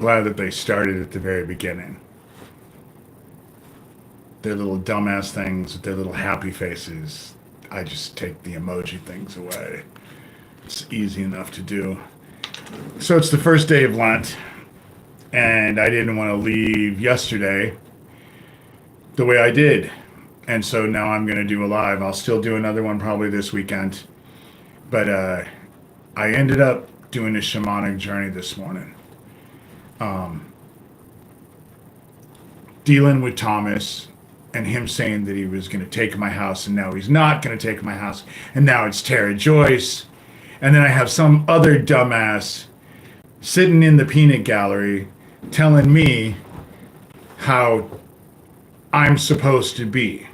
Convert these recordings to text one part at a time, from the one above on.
glad that they started at the very beginning. Their little dumbass things with their little happy faces. I just take the emoji things away. It's easy enough to do. So it's the first day of Lent, and I didn't want to leave yesterday the way I did. And so now I'm going to do a live. I'll still do another one probably this weekend. But I ended up doing a shamanic journey this morning. Dealing with Thomas and him saying that he was going to take my house and now he's not going to take my house. And now it's Tara Joyce. And then I have some other dumbass sitting in the peanut gallery telling me how I'm supposed to be.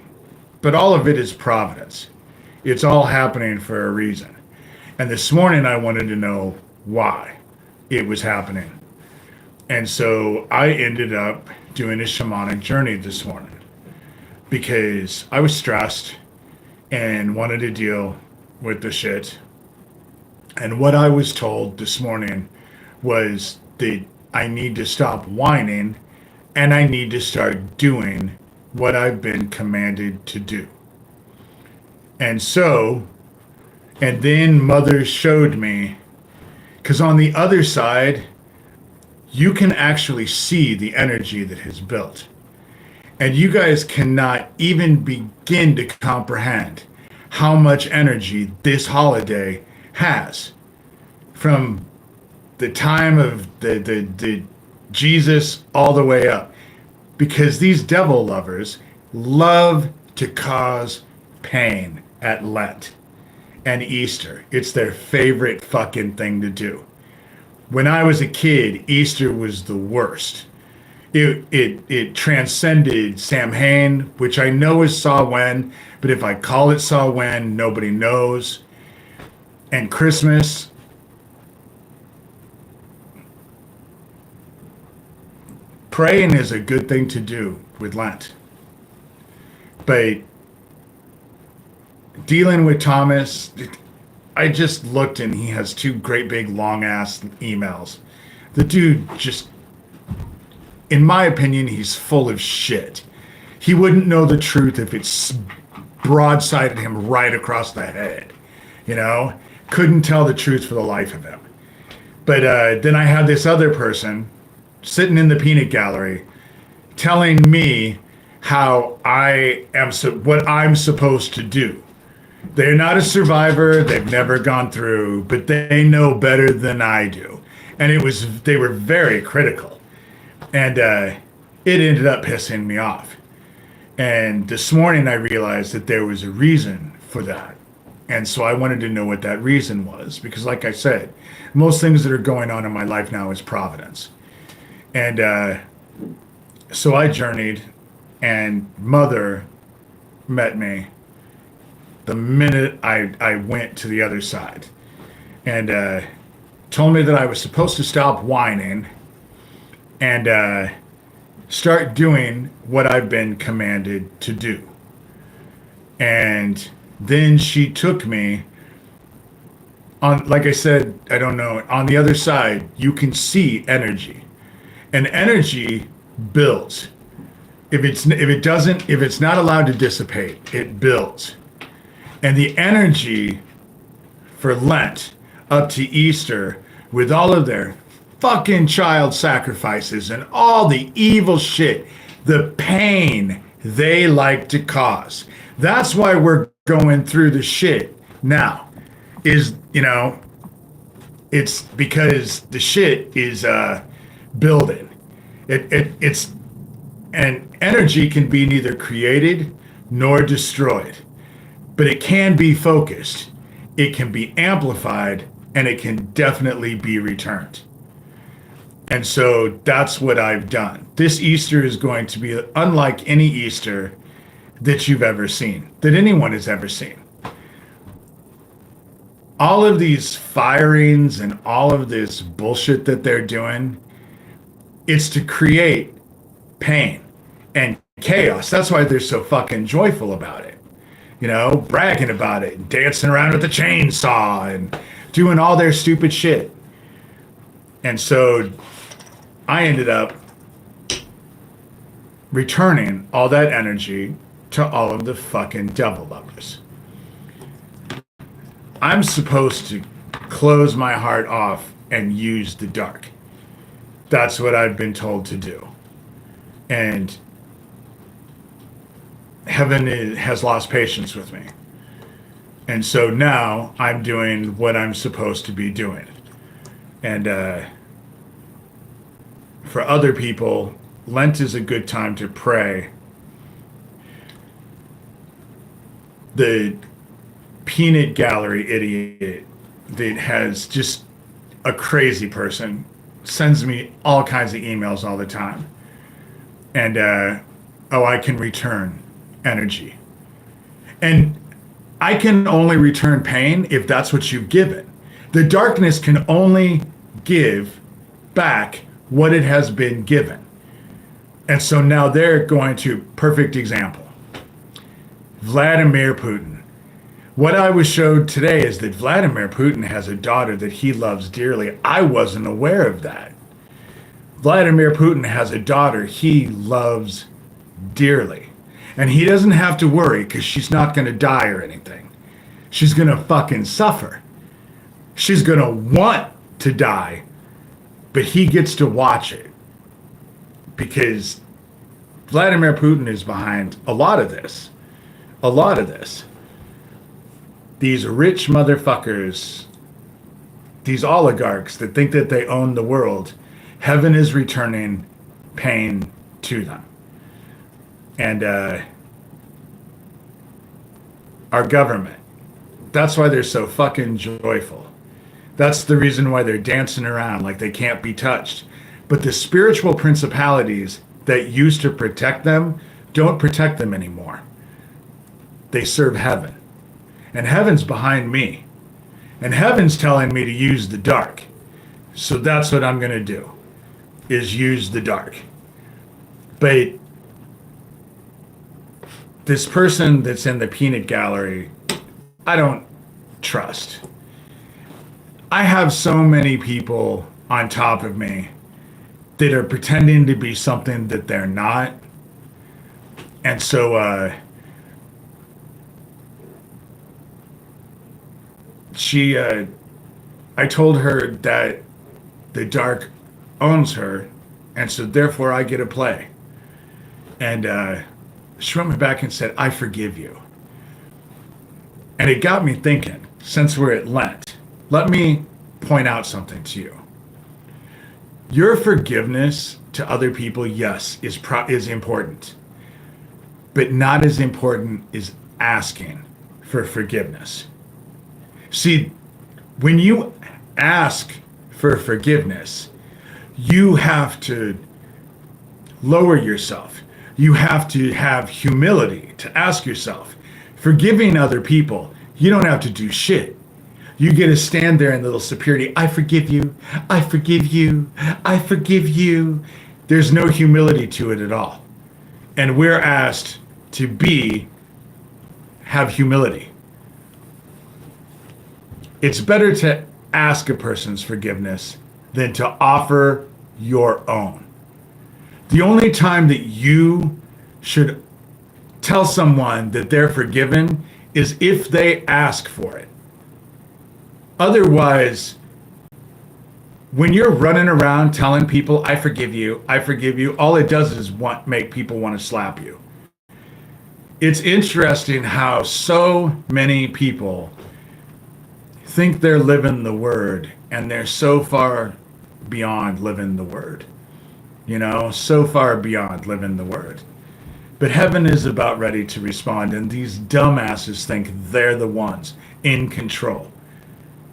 But all of it is providence. It's all happening for a reason. And this morning I wanted to know why it was happening. And so I ended up doing a shamanic journey this morning because I was stressed and wanted to deal with the shit. And what I was told this morning was that I need to stop whining and I need to start doing what I've been commanded to do. And so, and then Mother showed me, because on the other side, you can actually see the energy that has built. And you guys cannot even begin to comprehend how much energy this holiday has. From the time of the Jesus all the way up. Because these devil lovers love to cause pain at Lent and Easter. It's their favorite fucking thing to do. When I was a kid, Easter was the worst. It transcended Samhain, which I know is Samhain, but if I call it Samhain, nobody knows. And Christmas, praying is a good thing to do with Lent. But dealing with Thomas, I just looked and he has two great big long ass emails. The dude just, in my opinion, he's full of shit. He wouldn't know the truth if it's broadsided him right across the head. You know? Couldn't tell the truth for the life of him. But then I had this other person sitting in the peanut gallery telling me how I am what I'm supposed to do. They're not a survivor, they've never gone through, but they know better than I do. And they were very critical. And it ended up pissing me off. And this morning I realized that there was a reason for that. And so I wanted to know what that reason was, because like I said, most things that are going on in my life now is providence. And so I journeyed, and Mother met me the minute I went to the other side, and told me that I was supposed to stop whining and start doing what I've been commanded to do. And then she took me on, like I said, I don't know, on the other side, you can see energy. And energy builds. If it's not allowed to dissipate, it builds. And the energy for Lent up to Easter, with all of their fucking child sacrifices and all the evil shit, the pain they like to cause. That's why we're going through the shit now. It's because the shit is building. It's and energy can be neither created nor destroyed, but it can be focused, it can be amplified, and it can definitely be returned. And so that's what I've done. This Easter is going to be unlike any Easter that you've ever seen, that anyone has ever seen. All of these firings and all of this bullshit that they're doing, it's to create pain and chaos. That's why they're so fucking joyful about it. You know, bragging about it, dancing around with the chainsaw and doing all their stupid shit. And so I ended up returning all that energy to all of the fucking devil lovers. I'm supposed to close my heart off and use the dark. That's what I've been told to do. And heaven has lost patience with me. And so now I'm doing what I'm supposed to be doing. And for other people, Lent is a good time to pray. The peanut gallery idiot that has just a crazy person sends me all kinds of emails all the time. And, I can return energy. And I can only return pain if that's what you've given. The darkness can only give back what it has been given. And so now they're going to, perfect example, Vladimir Putin. What I was showed today is that Vladimir Putin has a daughter that he loves dearly. I wasn't aware of that. Vladimir Putin has a daughter he loves dearly. And he doesn't have to worry because she's not going to die or anything. She's going to fucking suffer. She's going to want to die, but he gets to watch it because Vladimir Putin is behind a lot of this. A lot of this. These rich motherfuckers, these oligarchs that think that they own the world, heaven is returning pain to them. And our government, that's why they're so fucking joyful. That's the reason why they're dancing around like they can't be touched. But the spiritual principalities that used to protect them don't protect them anymore. They serve heaven. And heaven's behind me. And heaven's telling me to use the dark. So that's what I'm going to do, is use the dark. But this person that's in the peanut gallery, I don't trust. I have so many people on top of me that are pretending to be something that they're not. And so I told her that the dark owns her, and so therefore I get to play. And she wrote me back and said, I forgive you. And it got me thinking, since we're at Lent, let me point out something to you. Your forgiveness to other people, yes, is important. But not as important as asking for forgiveness. See, when you ask for forgiveness, you have to lower yourself. You have to have humility to ask yourself. Forgiving other people, you don't have to do shit. You get to stand there in little superiority. I forgive you. I forgive you. I forgive you. There's no humility to it at all. And we're asked to have humility. It's better to ask a person's forgiveness than to offer your own. The only time that you should tell someone that they're forgiven is if they ask for it. Otherwise, when you're running around telling people, I forgive you, all it does is make people want to slap you. It's interesting how so many people think they're living the word, and they're so far beyond living the word. So far beyond living the word. But heaven is about ready to respond, and these dumbasses think they're the ones in control.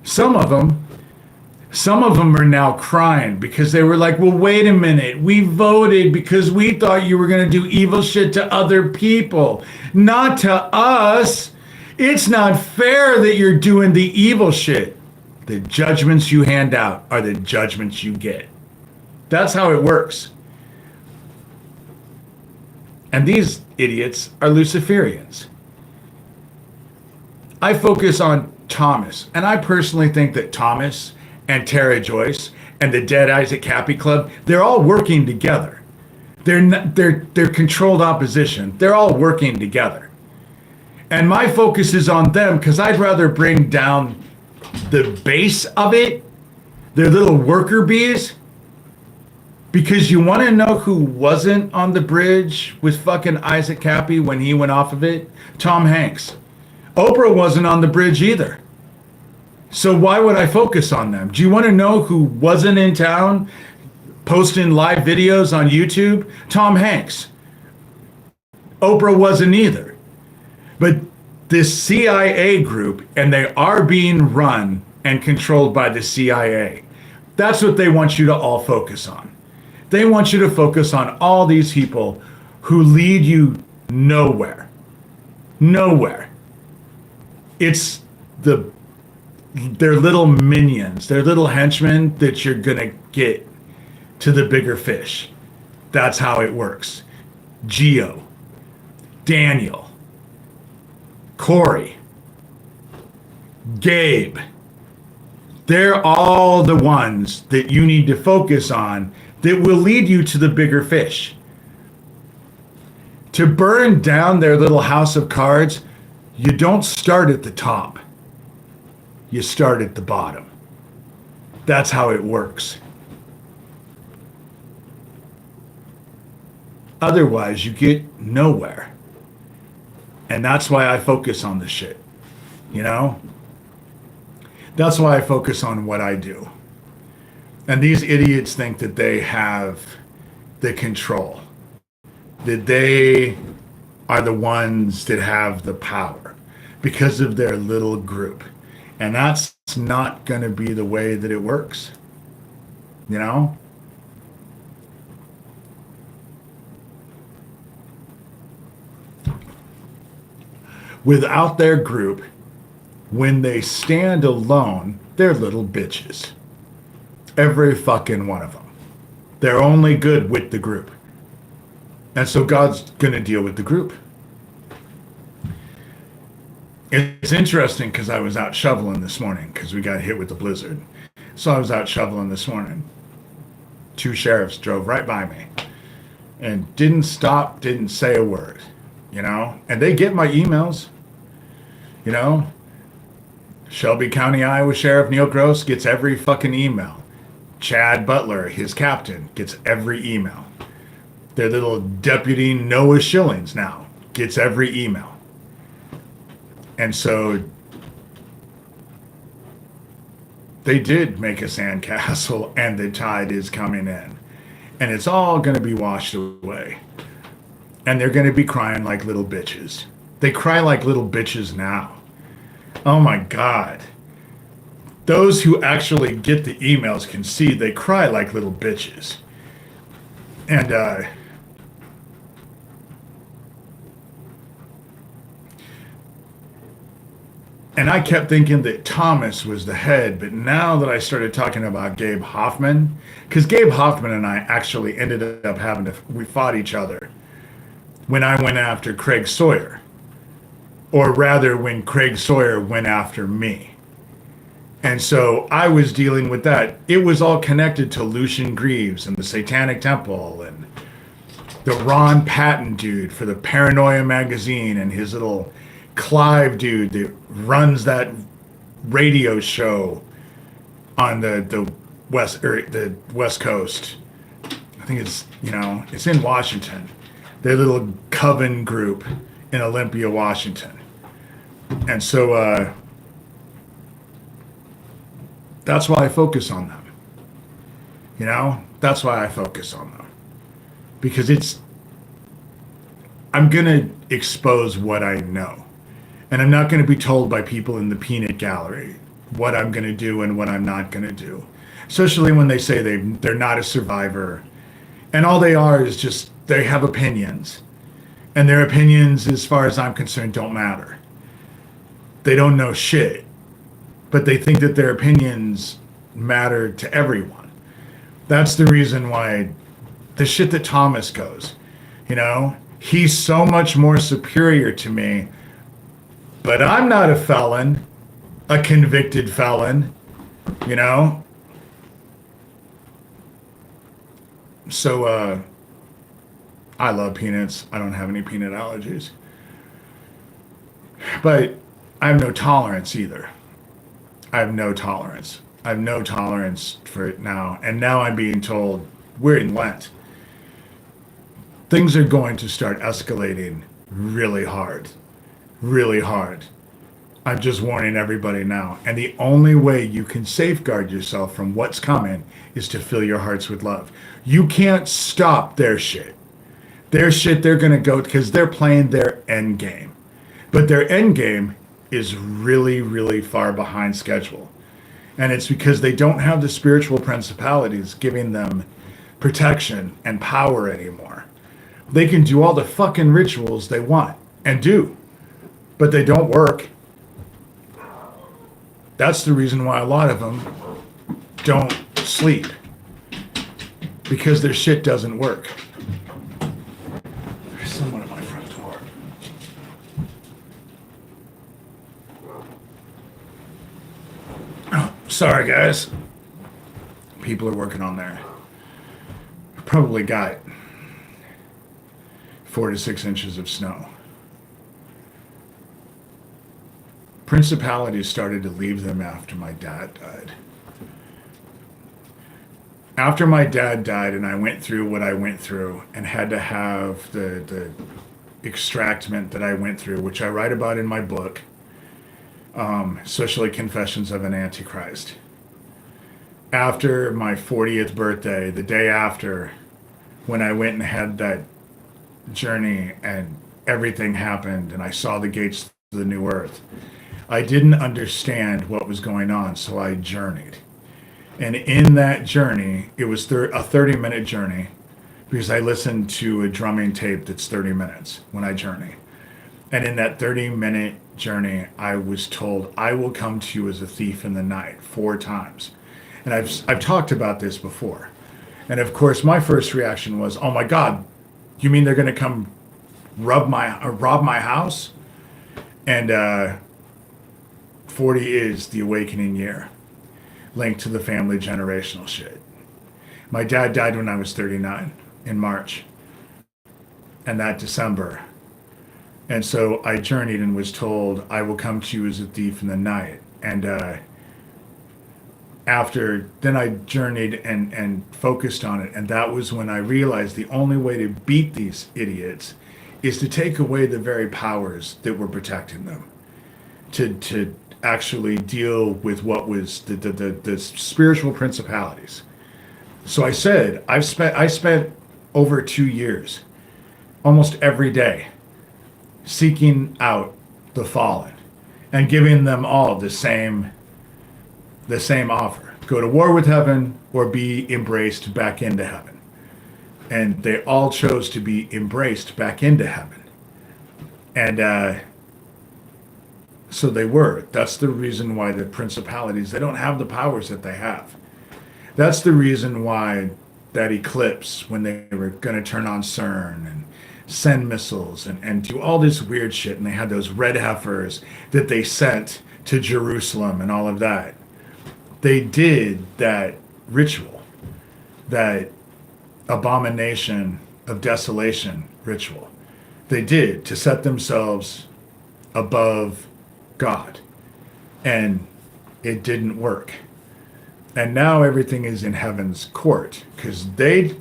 Some of them are now crying because they were like, well, wait a minute. We voted because we thought you were going to do evil shit to other people, not to us. It's not fair that you're doing the evil shit. The judgments you hand out are the judgments you get. That's how it works. And these idiots are Luciferians. I focus on Thomas, and I personally think that Thomas and Tara Joyce and the Dead Isaac Cappy Club, they're all working together. They're controlled opposition. They're all working together. And my focus is on them because I'd rather bring down the base of it, their little worker bees. Because you want to know who wasn't on the bridge with fucking Isaac Cappy when he went off of it? Tom Hanks. Oprah wasn't on the bridge either. So why would I focus on them? Do you want to know who wasn't in town posting live videos on YouTube? Tom Hanks. Oprah wasn't either. But this CIA group, and they are being run and controlled by the CIA. That's what they want you to all focus on. They want you to focus on all these people who lead you nowhere. Nowhere. It's their little minions, their little henchmen that you're going to get to the bigger fish. That's how it works. Geo, Daniel, Corey, Gabe. They're all the ones that you need to focus on that will lead you to the bigger fish. To burn down their little house of cards, you don't start at the top. You start at the bottom. That's how it works. Otherwise, you get nowhere. And that's why I focus on this shit. You know? That's why I focus on what I do. And these idiots think that they have the control, that they are the ones that have the power because of their little group. And that's not going to be the way that it works. You know? Without their group, when they stand alone, they're little bitches. Every fucking one of them. They're only good with the group. And so God's going to deal with the group. It's interesting because I was out shoveling this morning because we got hit with the blizzard. So I was out shoveling this morning. 2 sheriffs drove right by me and didn't stop, didn't say a word, you know? And they get my emails, you know? Shelby County, Iowa Sheriff Neil Gross gets every fucking email. Chad Butler, his captain, gets every email. Their little deputy Noah Schillings now gets every email. And so they did make a sandcastle and the tide is coming in. And it's all going to be washed away. And they're going to be crying like little bitches. They cry like little bitches now. Oh my God. Those who actually get the emails can see they cry like little bitches. And I kept thinking that Thomas was the head, but now that I started talking about Gabe Hoffman, because Gabe Hoffman and I actually ended up we fought each other when I went after Craig Sawyer. Or rather, when Craig Sawyer went after me. And so I was dealing with that. It was all connected to Lucian Greaves and the Satanic Temple and the Ron Patton dude for the Paranoia magazine and his little Clive dude that runs that radio show on the West Coast. I think it's, it's in Washington. Their little coven group in Olympia, Washington. And so that's why I focus on them. That's why I focus on them. Because I'm going to expose what I know. And I'm not going to be told by people in the peanut gallery what I'm going to do and what I'm not going to do. Especially when they say they're not a survivor. And all they are is just, they have opinions. And their opinions, as far as I'm concerned, don't matter. They don't know shit. But they think that their opinions matter to everyone. That's the reason why the shit that Thomas goes, he's so much more superior to me. But I'm not a felon, a convicted felon, So I love peanuts. I don't have any peanut allergies. But I have no tolerance either. I have no tolerance. I have no tolerance for it now. And now I'm being told we're in Lent. Things are going to start escalating really hard. Really hard. I'm just warning everybody now. And the only way you can safeguard yourself from what's coming is to fill your hearts with love. You can't stop their shit. Their shit, they're going to go because they're playing their end game. But their end game is really, really far behind schedule. And it's because they don't have the spiritual principalities giving them protection and power anymore. They can do all the fucking rituals they want and do, but they don't work. That's the reason why a lot of them don't sleep, because their shit doesn't work. There's someone at my front door. Oh, sorry, guys. People are working on there. Probably got 4 to 6 inches of snow. Principalities started to leave them after my dad died. After my dad died and I went through what I went through and had to have the extractment that I went through, which I write about in my book, Socially Confessions of an Antichrist. After my 40th birthday, the day after, when I went and had that journey and everything happened and I saw the gates to the new earth, I didn't understand what was going on, so I journeyed. And in that journey, it was a 30-minute journey because I listened to a drumming tape that's 30 minutes when I journey. And in that 30-minute journey, I was told, I will come to you as a thief in the night 4 times. And I've talked about this before. And of course, my first reaction was, oh my God, you mean they're going to come rob my house? And 40 is the awakening year, linked to the family generational shit. My dad died when I was 39 in March, and that December. And so I journeyed and was told, I will come to you as a thief in the night. And then I journeyed and focused on it. And that was when I realized the only way to beat these idiots is to take away the very powers that were protecting them. To actually deal with what was the spiritual principalities. So I said, I spent over 2 years, almost every day, seeking out the fallen and giving them all the same offer. Go to war with heaven or be embraced back into heaven. And they all chose to be embraced back into heaven. And so they were. That's the reason why the principalities, they don't have the powers that they have. That's the reason why that eclipse, when they were going to turn on CERN and send missiles and do all this weird shit, and they had those red heifers that they sent to Jerusalem and all of that. They did that ritual, that abomination of desolation ritual. They did to set themselves above God. And it didn't work. And now everything is in heaven's court because they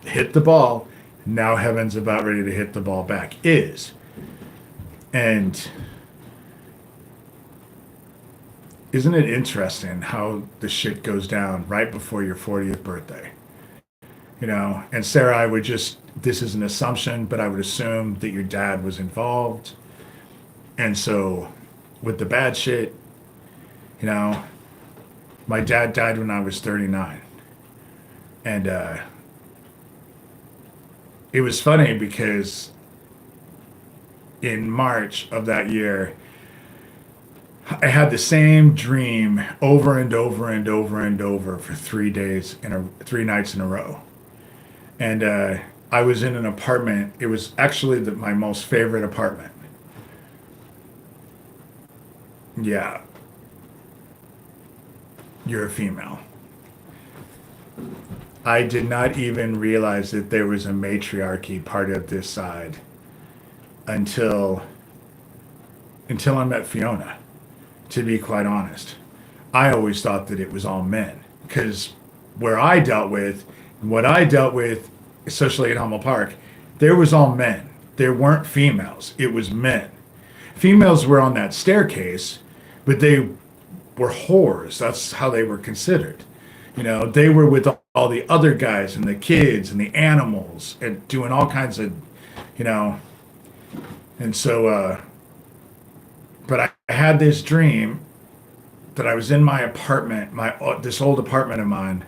hit the ball. Now heaven's about ready to hit the ball back. And isn't it interesting how the shit goes down right before your 40th birthday? You know, and Sarah, this is an assumption, but I would assume that your dad was involved. And so with the bad shit, you know, my dad died when I was 39. And it was funny because in March of that year, I had the same dream over and over and over and over for 3 nights in a row. And I was in an apartment. It was actually my most favorite apartment. Yeah. You're a female. I did not even realize that there was a matriarchy part of this side until I met Fiona, to be quite honest. I always thought that it was all men because where I dealt with, what I dealt with, especially at Hummel Park, there was all men. There weren't females. It was men. Females were on that staircase, but they were whores. That's how they were considered. They were with all the other guys and the kids and the animals and doing all kinds of, you know, and so, but I had this dream that I was in my apartment, this old apartment of mine,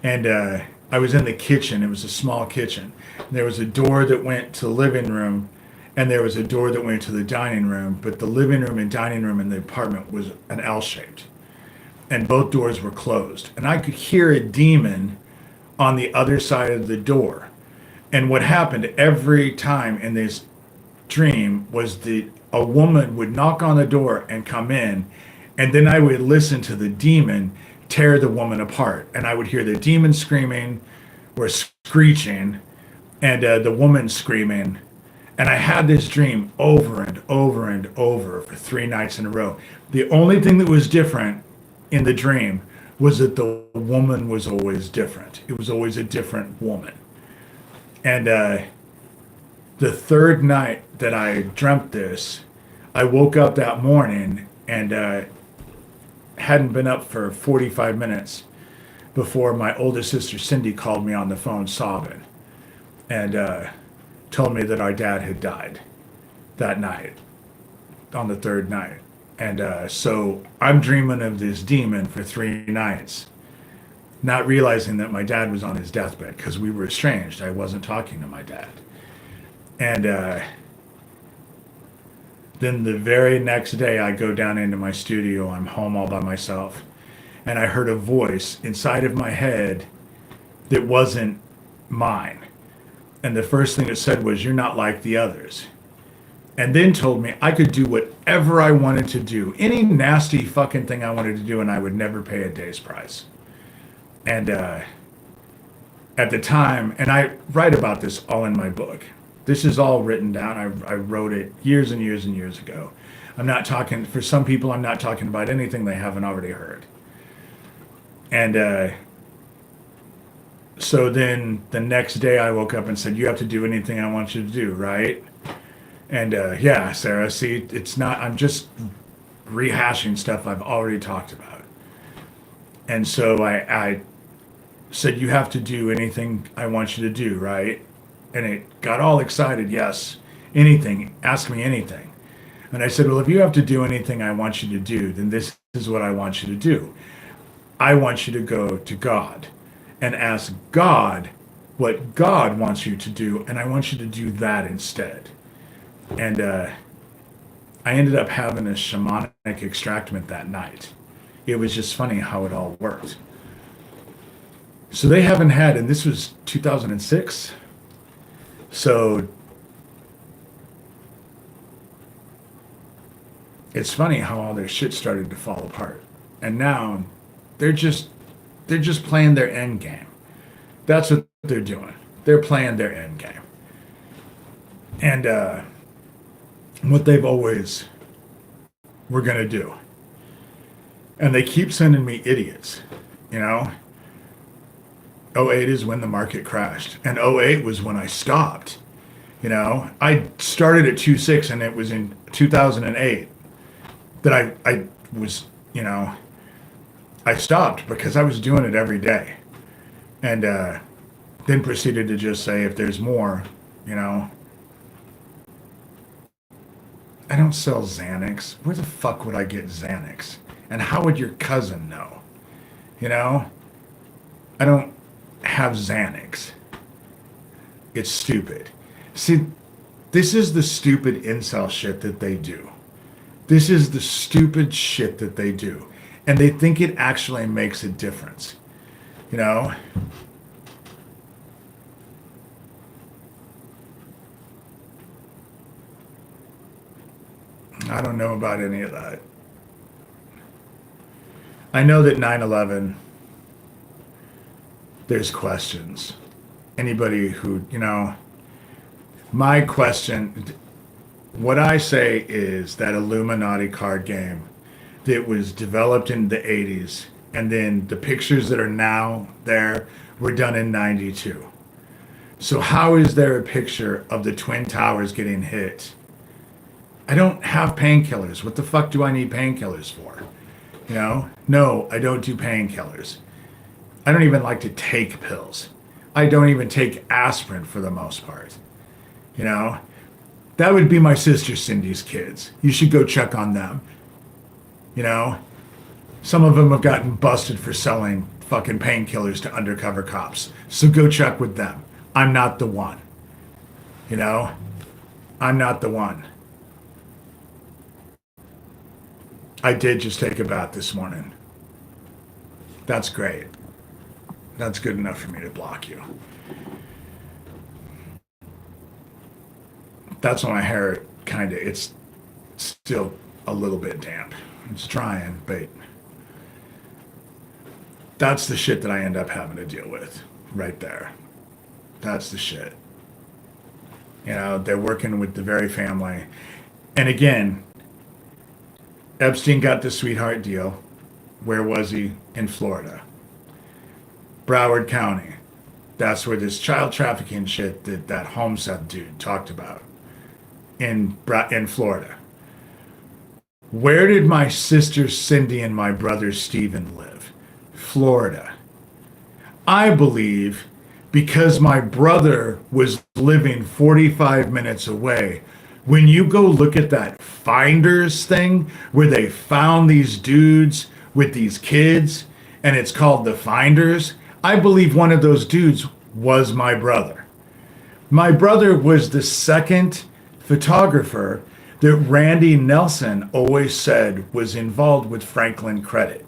and I was in the kitchen. It was a small kitchen. There was a door that went to the living room, and there was a door that went to the dining room. But the living room and dining room in the apartment was an L-shaped, and both doors were closed. And I could hear a demon on the other side of the door. And what happened every time in this dream was that a woman would knock on the door and come in, and then I would listen to the demon tear the woman apart, and I would hear the demon screaming or screeching, and the woman screaming. And I had this dream over and over and over for 3 nights in a row. The only thing that was different in the dream was that the woman was always different. It was always a different woman. And the third night that I dreamt this, I woke up that morning and hadn't been up for 45 minutes before my oldest sister Cindy called me on the phone sobbing and told me that our dad had died that night, on the third night. And so I'm dreaming of this demon for 3 nights, not realizing that my dad was on his deathbed because we were estranged. I wasn't talking to my dad. And then the very next day, I go down into my studio. I'm home all by myself. And I heard a voice inside of my head that wasn't mine. And the first thing it said was, "You're not like the others." And then told me I could do whatever I wanted to do, any nasty fucking thing I wanted to do, and I would never pay a day's price. And at the time, and I write about this all in my book. This is all written down. I wrote it years and years and years ago. I'm not talking, for some people, I'm not talking about anything they haven't already heard. And so then the next day I woke up and said, "You have to do anything I want you to do, right?" And yeah, Sarah, see, it's not, I'm just rehashing stuff I've already talked about. And so I said, "You have to do anything I want you to do, right?" And it got all excited. "Yes, anything, ask me anything." And I said, "Well, if you have to do anything I want you to do, then this is what I want you to do. I want you to go to God and ask God what God wants you to do, and I want you to do that instead." And I ended up having a shamanic extractment that night. It was just funny how it all worked. So they haven't had, and this was 2006. So it's funny how all their shit started to fall apart. And now they're just playing their end game. That's what they're doing. They're playing their end game. And what they've always were going to do. And they keep sending me idiots, you know? '08 is when the market crashed. And '08 was when I stopped. I started at 2.6, and it was in 2008 that I was, I stopped because I was doing it every day. And then proceeded to just say, if there's more, I don't sell Xanax. Where the fuck would I get Xanax? And how would your cousin know? I don't have Xanax. It's stupid. See, this is the stupid incel shit that they do. This is the stupid shit that they do. And they think it actually makes a difference. I don't know about any of that. I know that 9/11 there's questions. Anybody who, my question, what I say is that Illuminati card game that was developed in the 80s, and then the pictures that are now there were done in 92. So how is there a picture of the Twin Towers getting hit? I don't have painkillers. What the fuck do I need painkillers for? No, I don't do painkillers. I don't even like to take pills. I don't even take aspirin for the most part. That would be my sister Cindy's kids. You should go check on them. Some of them have gotten busted for selling fucking painkillers to undercover cops. So go check with them. I'm not the one. I'm not the one. I did just take a bath this morning. That's great. That's good enough for me to block you. That's why my hair it's still a little bit damp. It's drying, but that's the shit that I end up having to deal with right there. That's the shit. They're working with the very family. And again, Epstein got the sweetheart deal. Where was he? In Florida. Broward County. That's where this child trafficking shit that Homestead dude talked about in Florida. Where did my sister Cindy and my brother Stephen live? Florida. I believe because my brother was living 45 minutes away. When you go look at that Finders thing where they found these dudes with these kids and it's called the Finders, I believe one of those dudes was my brother. My brother was the second photographer that Randy Nelson always said was involved with Franklin Credit.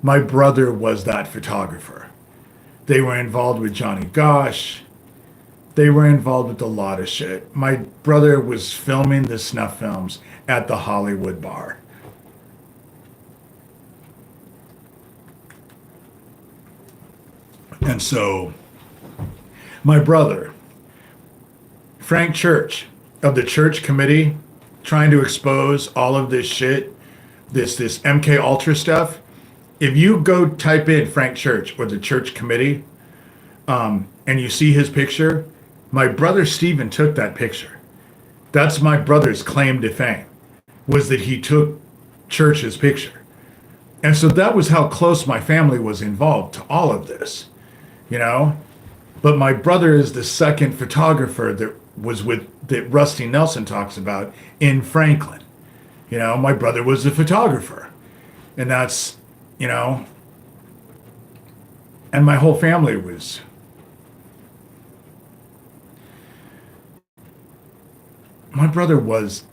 My brother was that photographer. They were involved with Johnny Gosh. They were involved with a lot of shit. My brother was filming the snuff films at the Hollywood Bar. And so, my brother, Frank Church, of the church committee, trying to expose all of this shit, this MK Ultra stuff. If you go type in Frank Church or the church committee, and you see his picture, my brother Stephen took that picture. That's my brother's claim to fame, was that he took Church's picture. And so that was how close my family was involved to all of this, But my brother is the second photographer that Rusty Nelson talks about in Franklin. My brother was a photographer. And that's, and my whole family was. My brother was,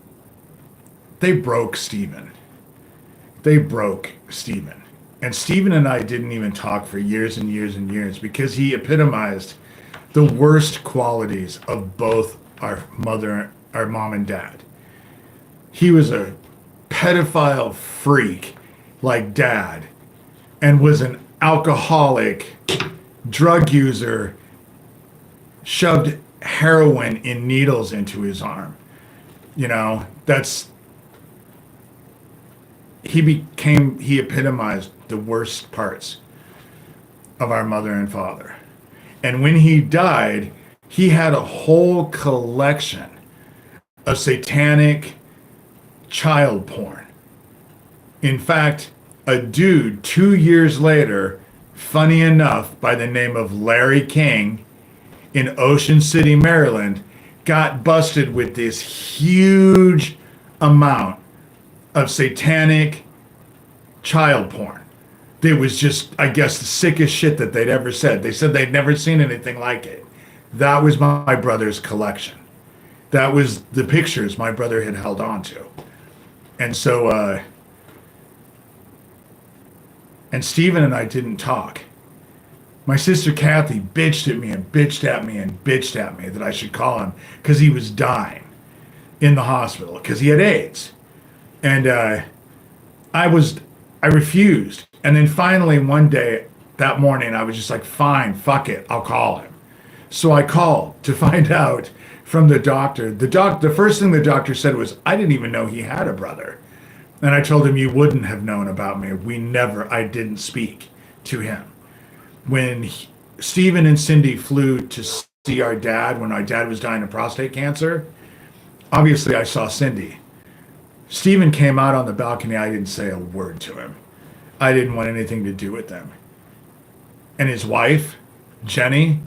they broke Stephen. And Stephen and I didn't even talk for years and years and years because he epitomized the worst qualities of both our mom and dad. He was a pedophile freak like dad and was an alcoholic, drug user, shoved heroin in needles into his arm. He epitomized the worst parts of our mother and father. And when he died, he had a whole collection of satanic child porn. In fact, a dude 2 years later, funny enough, by the name of Larry King in Ocean City, Maryland, got busted with this huge amount of satanic child porn. It was just, I guess, the sickest shit that they'd ever said. They said they'd never seen anything like it. That was my brother's collection. That was the pictures my brother had held on to. And so, and Stephen and I didn't talk. My sister Kathy bitched at me and bitched at me and bitched at me that I should call him because he was dying in the hospital because he had AIDS. And I refused. And then finally one day that morning I was just like, fine, fuck it, I'll call him. So I called to find out from the doctor. The first thing the doctor said was, I didn't even know he had a brother. And I told him, you wouldn't have known about me. I didn't speak to him. When Stephen and Cindy flew to see our dad when our dad was dying of prostate cancer, obviously I saw Cindy. Stephen came out on the balcony. I didn't say a word to him. I didn't want anything to do with them. And his wife, Jenny,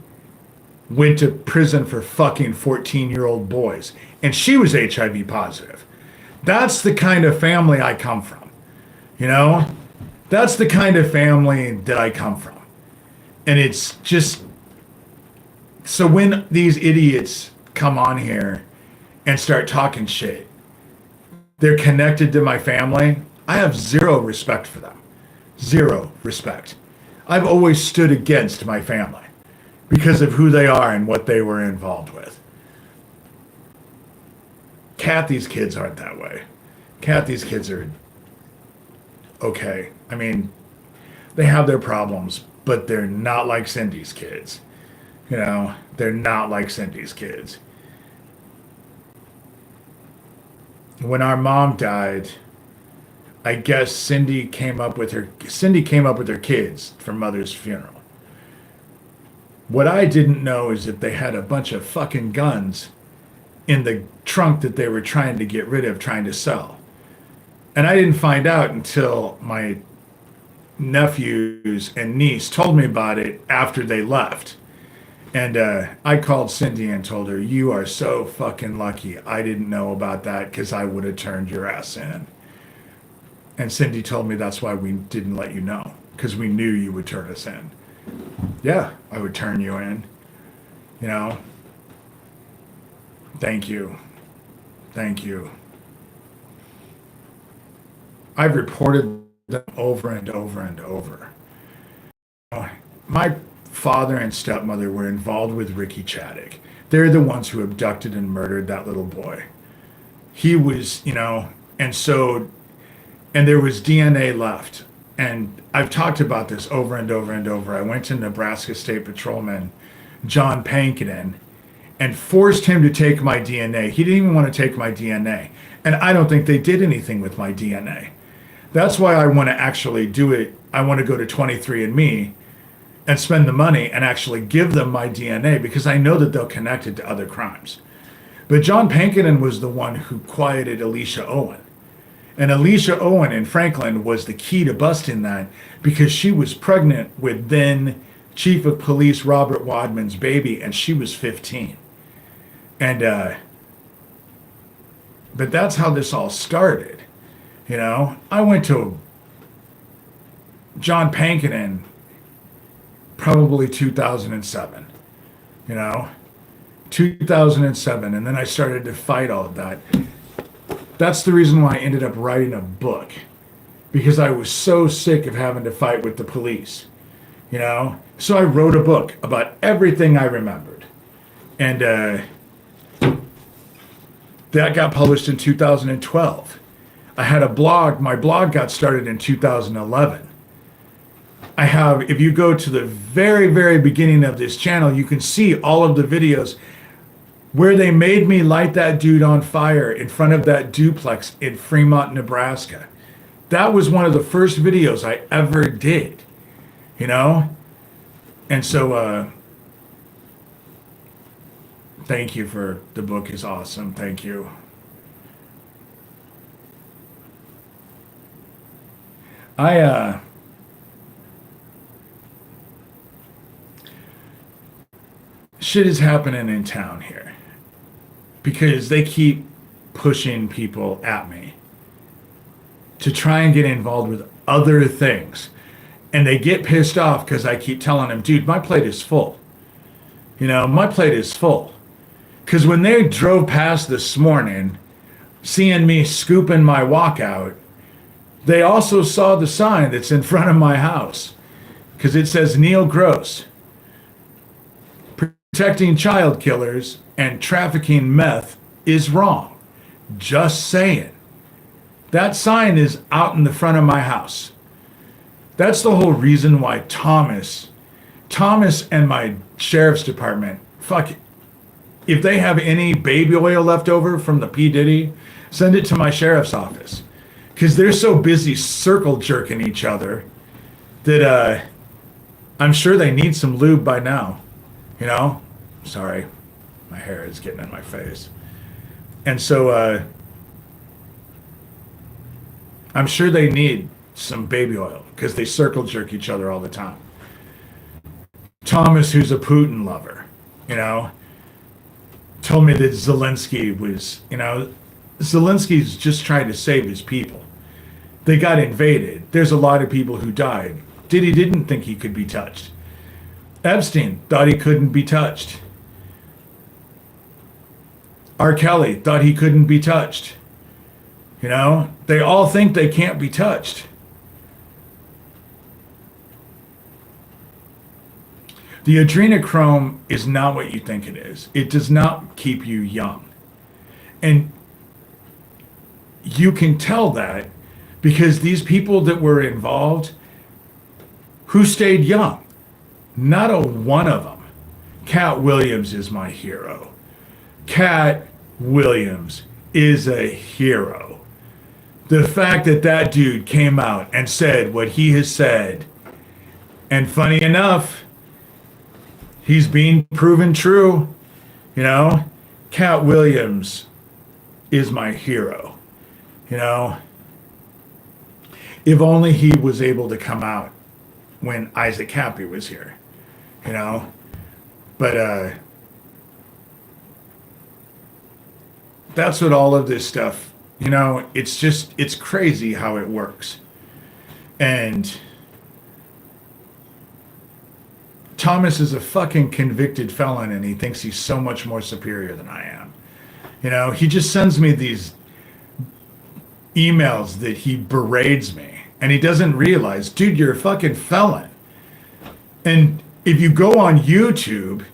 went to prison for fucking 14-year-old boys. And she was HIV positive. That's the kind of family I come from. You know? That's the kind of family that I come from. And it's just, so when these idiots come on here and start talking shit, they're connected to my family, I have zero respect for them. Zero respect. I've always stood against my family because of who they are and what they were involved with. Kathy's kids aren't that way. Kathy's kids are okay. I mean, they have their problems, but they're not like Cindy's kids. You know, they're not like Cindy's kids. When our mom died, I guess Cindy came up with her kids for Mother's funeral. What I didn't know is that they had a bunch of fucking guns in the trunk that they were trying to get rid of, trying to sell. And I didn't find out until my nephews and niece told me about it after they left. And I called Cindy and told her, you are so fucking lucky I didn't know about that, because I would have turned your ass in. And Cindy told me that's why we didn't let you know, because we knew you would turn us in. Yeah, I would turn you in. You know? Thank you. Thank you. I've reported them over and over and over. My father and stepmother were involved with Ricky Chaddick. They're the ones who abducted and murdered that little boy. He was, you know, and there was DNA left. And I've talked about this over and over and over. I went to Nebraska State Patrolman John Pankinen and forced him to take my DNA. He didn't even want to take my DNA. And I don't think they did anything with my DNA. That's why I want to actually do it. I want to go to 23andMe and spend the money and actually give them my DNA, because I know that they'll connect it to other crimes. But John Pankinen was the one who quieted Alicia Owen. And Alicia Owen in Franklin was the key to busting that, because she was pregnant with then Chief of Police Robert Wadman's baby, and she was 15. And, but that's how this all started. You know, I went to John Pankinen probably 2007, you know, 2007. And then I started to fight all of that. That's the reason why I ended up writing a book, because I was so sick of having to fight with the police, you know? So I wrote a book about everything I remembered. And that got published in 2012. I had a blog. My blog got started in 2011. I have, if you go to the very, very beginning of this channel, you can see all of the videos where they made me light that dude on fire in front of that duplex in Fremont, Nebraska. That was one of the first videos I ever did, you know? And so, thank you for, the book is awesome. Thank you. Shit is happening in town here because they keep pushing people at me to try and get involved with other things. And they get pissed off because I keep telling them, dude, my plate is full. You know, my plate is full. Because when they drove past this morning, seeing me scooping my walkout, they also saw the sign that's in front of my house, because it says Neil Gross, protecting child killers and trafficking meth is wrong. Just saying. That sign is out in the front of my house. That's the whole reason why Thomas and my sheriff's department, fuck, if they have any baby oil left over from the P. Diddy, send it to my sheriff's office. Because they're so busy circle jerking each other that I'm sure they need some lube by now. You know? Sorry, my hair is getting in my face. And so I'm sure they need some baby oil because they circle jerk each other all the time. Thomas, who's a Putin lover, you know, told me that Zelensky was, you know, Zelensky's just trying to save his people. They got invaded. There's a lot of people who died. Diddy didn't think he could be touched. Epstein thought he couldn't be touched. R. Kelly thought he couldn't be touched. You know, they all think they can't be touched. The adrenochrome is not what you think it is. It does not keep you young. And you can tell that because these people that were involved, who stayed young, not a one of them. Cat Williams is my hero. Cat Williams is a hero. The fact that that dude came out and said what he has said, and funny enough, he's being proven true. You know, Cat Williams is my hero. You know, if only he was able to come out when Isaac Happy was here, you know, but that's what all of this stuff, you know, it's crazy how it works. And Thomas is a fucking convicted felon and he thinks he's so much more superior than I am. You know, he just sends me these emails that he berates me and he doesn't realize, dude, you're a fucking felon. And if you go on YouTube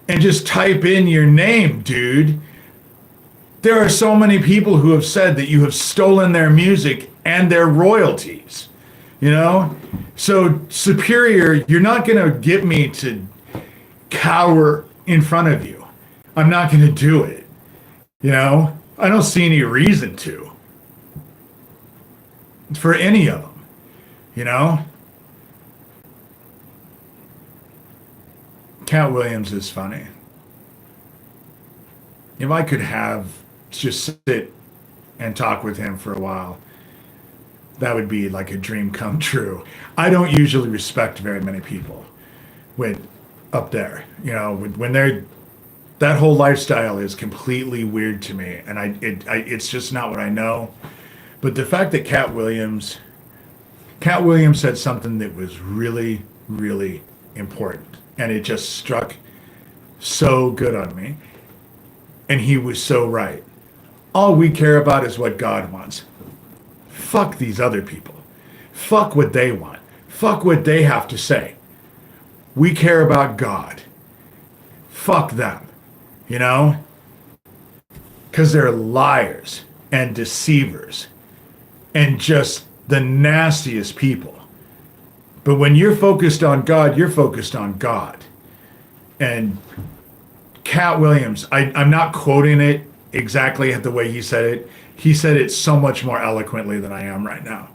and just type in your name, dude, there are so many people who have said that you have stolen their music and their royalties, you know? So superior, you're not going to get me to cower in front of you. I'm not going to do it. You know, I don't see any reason to for any of them, you know? Cat Williams is funny. If I could just sit and talk with him for a while, that would be like a dream come true. I don't usually respect very many people when up there, you know, when they're, that whole lifestyle is completely weird to me, and it's just not what I know. But the fact that Cat Williams said something that was really, really important, and it just struck so good on me, and he was so right. All we care about is what God wants. Fuck these other people. Fuck what they want. Fuck what they have to say. We care about God. Fuck them. You know? Because they're liars and deceivers and just the nastiest people. But when you're focused on God, you're focused on God. And Cat Williams, I'm not quoting it exactly the way he said it. He said it so much more eloquently than I am right now.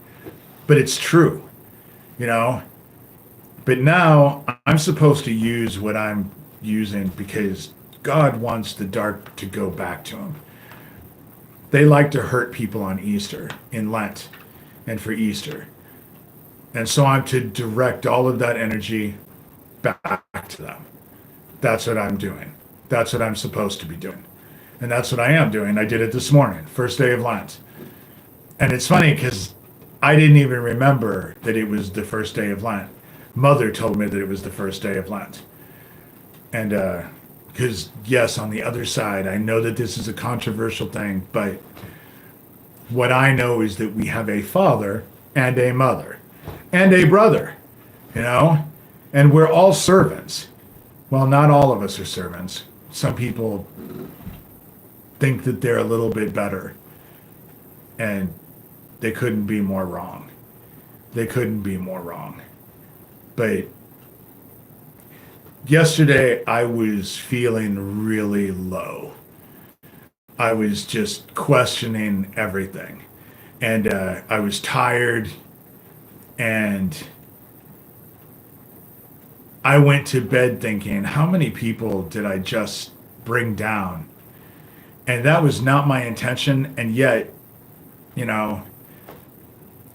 But it's true, you know? But now I'm supposed to use what I'm using because God wants the dark to go back to him. They like to hurt people on Easter, in Lent, and for Easter. And so I'm to direct all of that energy back to them. That's what I'm doing. That's what I'm supposed to be doing. And that's what I am doing. I did it this morning, first day of Lent. And it's funny because I didn't even remember that it was the first day of Lent. Mother told me that it was the first day of Lent. And because, yes, on the other side, I know that this is a controversial thing, but what I know is that we have a father and a mother and a brother, you know, and we're all servants. Well, not all of us are servants. Some people think that they're a little bit better, and they couldn't be more wrong. They couldn't be more wrong. But yesterday I was feeling really low. I was just questioning everything. And I was tired, and I went to bed thinking, how many people did I just bring down? And that was not my intention. And yet, you know,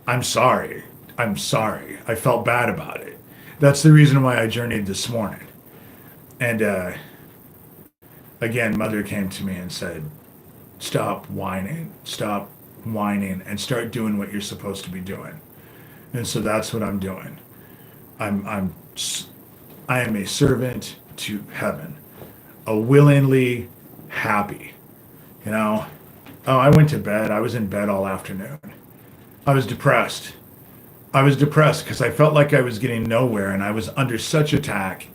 I'm sorry. I'm sorry. I felt bad about it. That's the reason why I journeyed this morning. And again, Mother came to me and said, stop whining, and start doing what you're supposed to be doing. And so that's what I'm doing. I'm, I'm, I am a servant to heaven, a willingly happy, you know. Oh, I went to bed. I was in bed all afternoon. I was depressed. I was depressed because I felt like I was getting nowhere, and I was under such attack,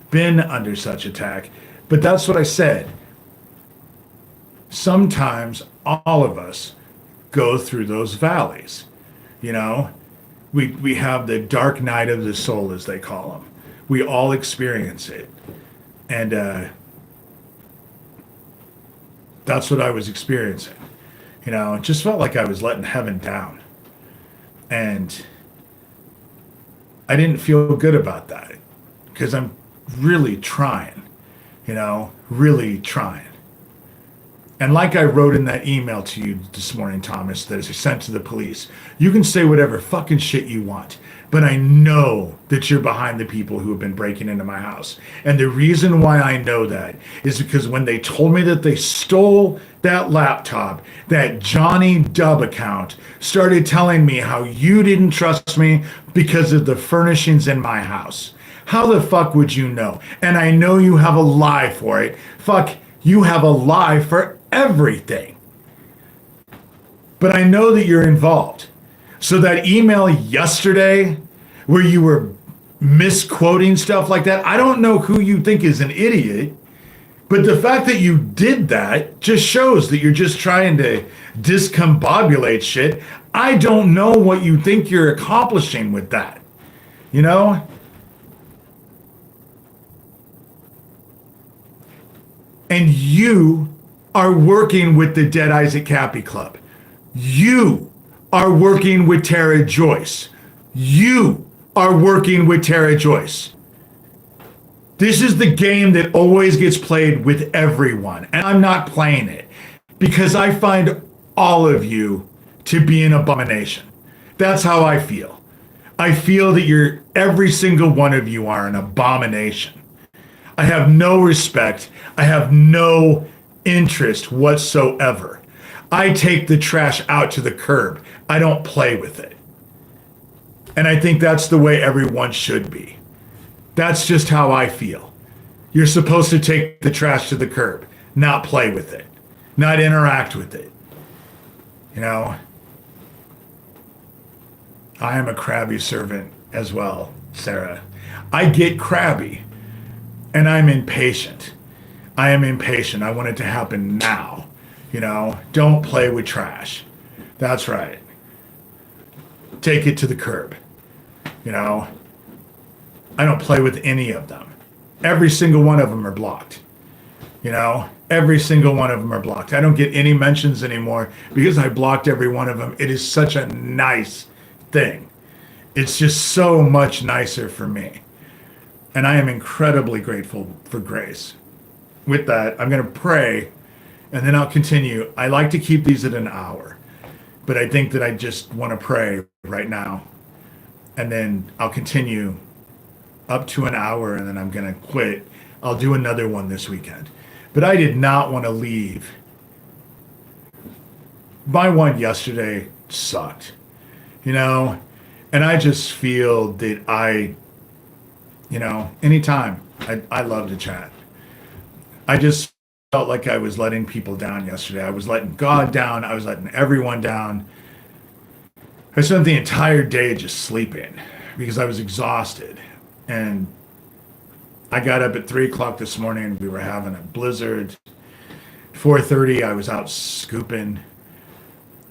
been under such attack. But that's what I said. Sometimes all of us go through those valleys. You know, we have the dark night of the soul, as they call them. We all experience it. And that's what I was experiencing. You know, it just felt like I was letting heaven down. And I didn't feel good about that because I'm really trying, you know, really trying. And like I wrote in that email to you this morning, Thomas, that is sent to the police, you can say whatever fucking shit you want, but I know that you're behind the people who have been breaking into my house. And the reason why I know that is because when they told me that they stole that laptop, that Johnny Dub account started telling me how you didn't trust me because of the furnishings in my house. How the fuck would you know? And I know you have a lie for it. Fuck, you have a lie for everything. But I know that you're involved. So that email yesterday where you were misquoting stuff like that, I don't know who you think is an idiot, but the fact that you did that just shows that you're just trying to discombobulate shit. I don't know what you think you're accomplishing with that. You know? And you are working with the Dead Isaac Cappy Club. You are working with Tara Joyce. You are working with Tara Joyce. This is the game that always gets played with everyone. And I'm not playing it because I find all of you to be an abomination. That's how I feel. I feel that every single one of you are an abomination. I have no respect. I have no interest whatsoever. I take the trash out to the curb. I don't play with it. And I think that's the way everyone should be. That's just how I feel. You're supposed to take the trash to the curb, not play with it, not interact with it. You know, I am a crabby servant as well, Sarah. I get crabby, and I'm impatient. I am impatient. I want it to happen now. You know, don't play with trash. That's right. Take it to the curb. You know, I don't play with any of them. Every single one of them are blocked. You know, every single one of them are blocked. I don't get any mentions anymore because I blocked every one of them. It is such a nice thing. It's just so much nicer for me. And I am incredibly grateful for grace. With that, I'm going to pray, and then I'll continue. I like to keep these at an hour, but I think that I just want to pray right now, and then I'll continue up to an hour, and then I'm going to quit. I'll do another one this weekend. But I did not want to leave. My one yesterday sucked, you know, and I just feel that you know, anytime, I love to chat. I just felt like I was letting people down yesterday. I was letting God down. I was letting everyone down. I spent the entire day just sleeping because I was exhausted. And I got up at 3 o'clock this morning. We were having a blizzard. 4:30, I was out scooping.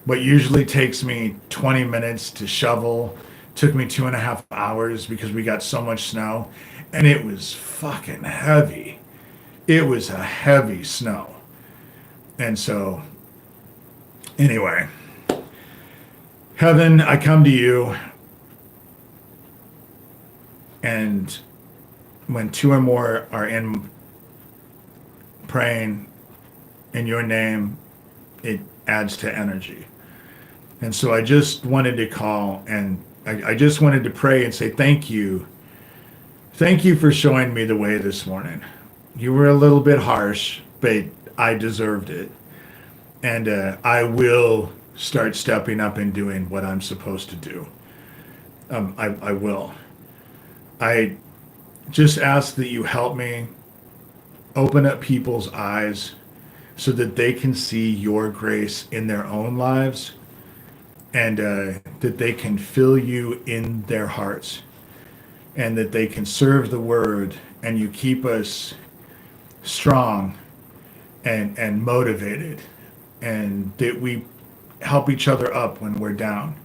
What usually takes me 20 minutes to shovel Took me 2.5 hours because we got so much snow, and it was fucking heavy. It was a heavy snow. And so, anyway, Heaven, I come to you, and when two or more are in praying in your name, it adds to energy. And so I just wanted to call, and I just wanted to pray and say thank you. Thank you for showing me the way this morning. You were a little bit harsh, but I deserved it. And I will start stepping up and doing what I'm supposed to do. I will. I just ask that you help me open up people's eyes so that they can see your grace in their own lives, and that they can feel you in their hearts, and that they can serve the word, and you keep us strong and motivated, and that we help each other up when we're down.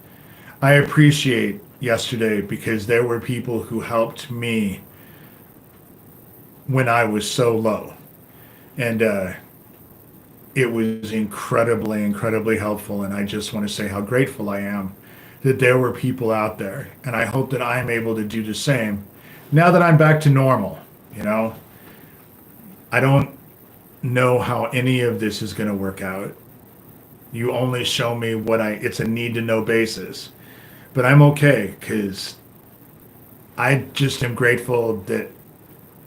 I appreciate yesterday because there were people who helped me when I was so low. And it was incredibly, incredibly helpful. And I just want to say how grateful I am that there were people out there. And I hope that I'm able to do the same now that I'm back to normal. You know, I don't know how any of this is going to work out. You only show me it's a need to know basis. But I'm okay because I just am grateful that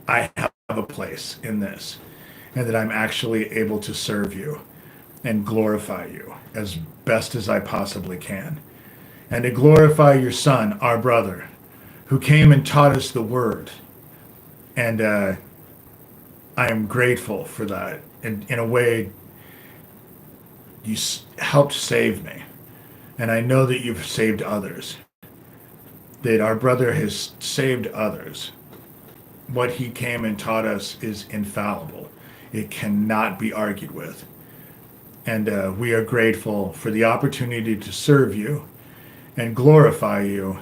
I have a place in this, and that I'm actually able to serve you and glorify you as best as I possibly can. And to glorify your son, our brother, who came and taught us the word. And I am grateful for that. And in a way, you helped save me. And I know that you've saved others. That our brother has saved others. What he came and taught us is infallible. It cannot be argued with. And we are grateful for the opportunity to serve you and glorify you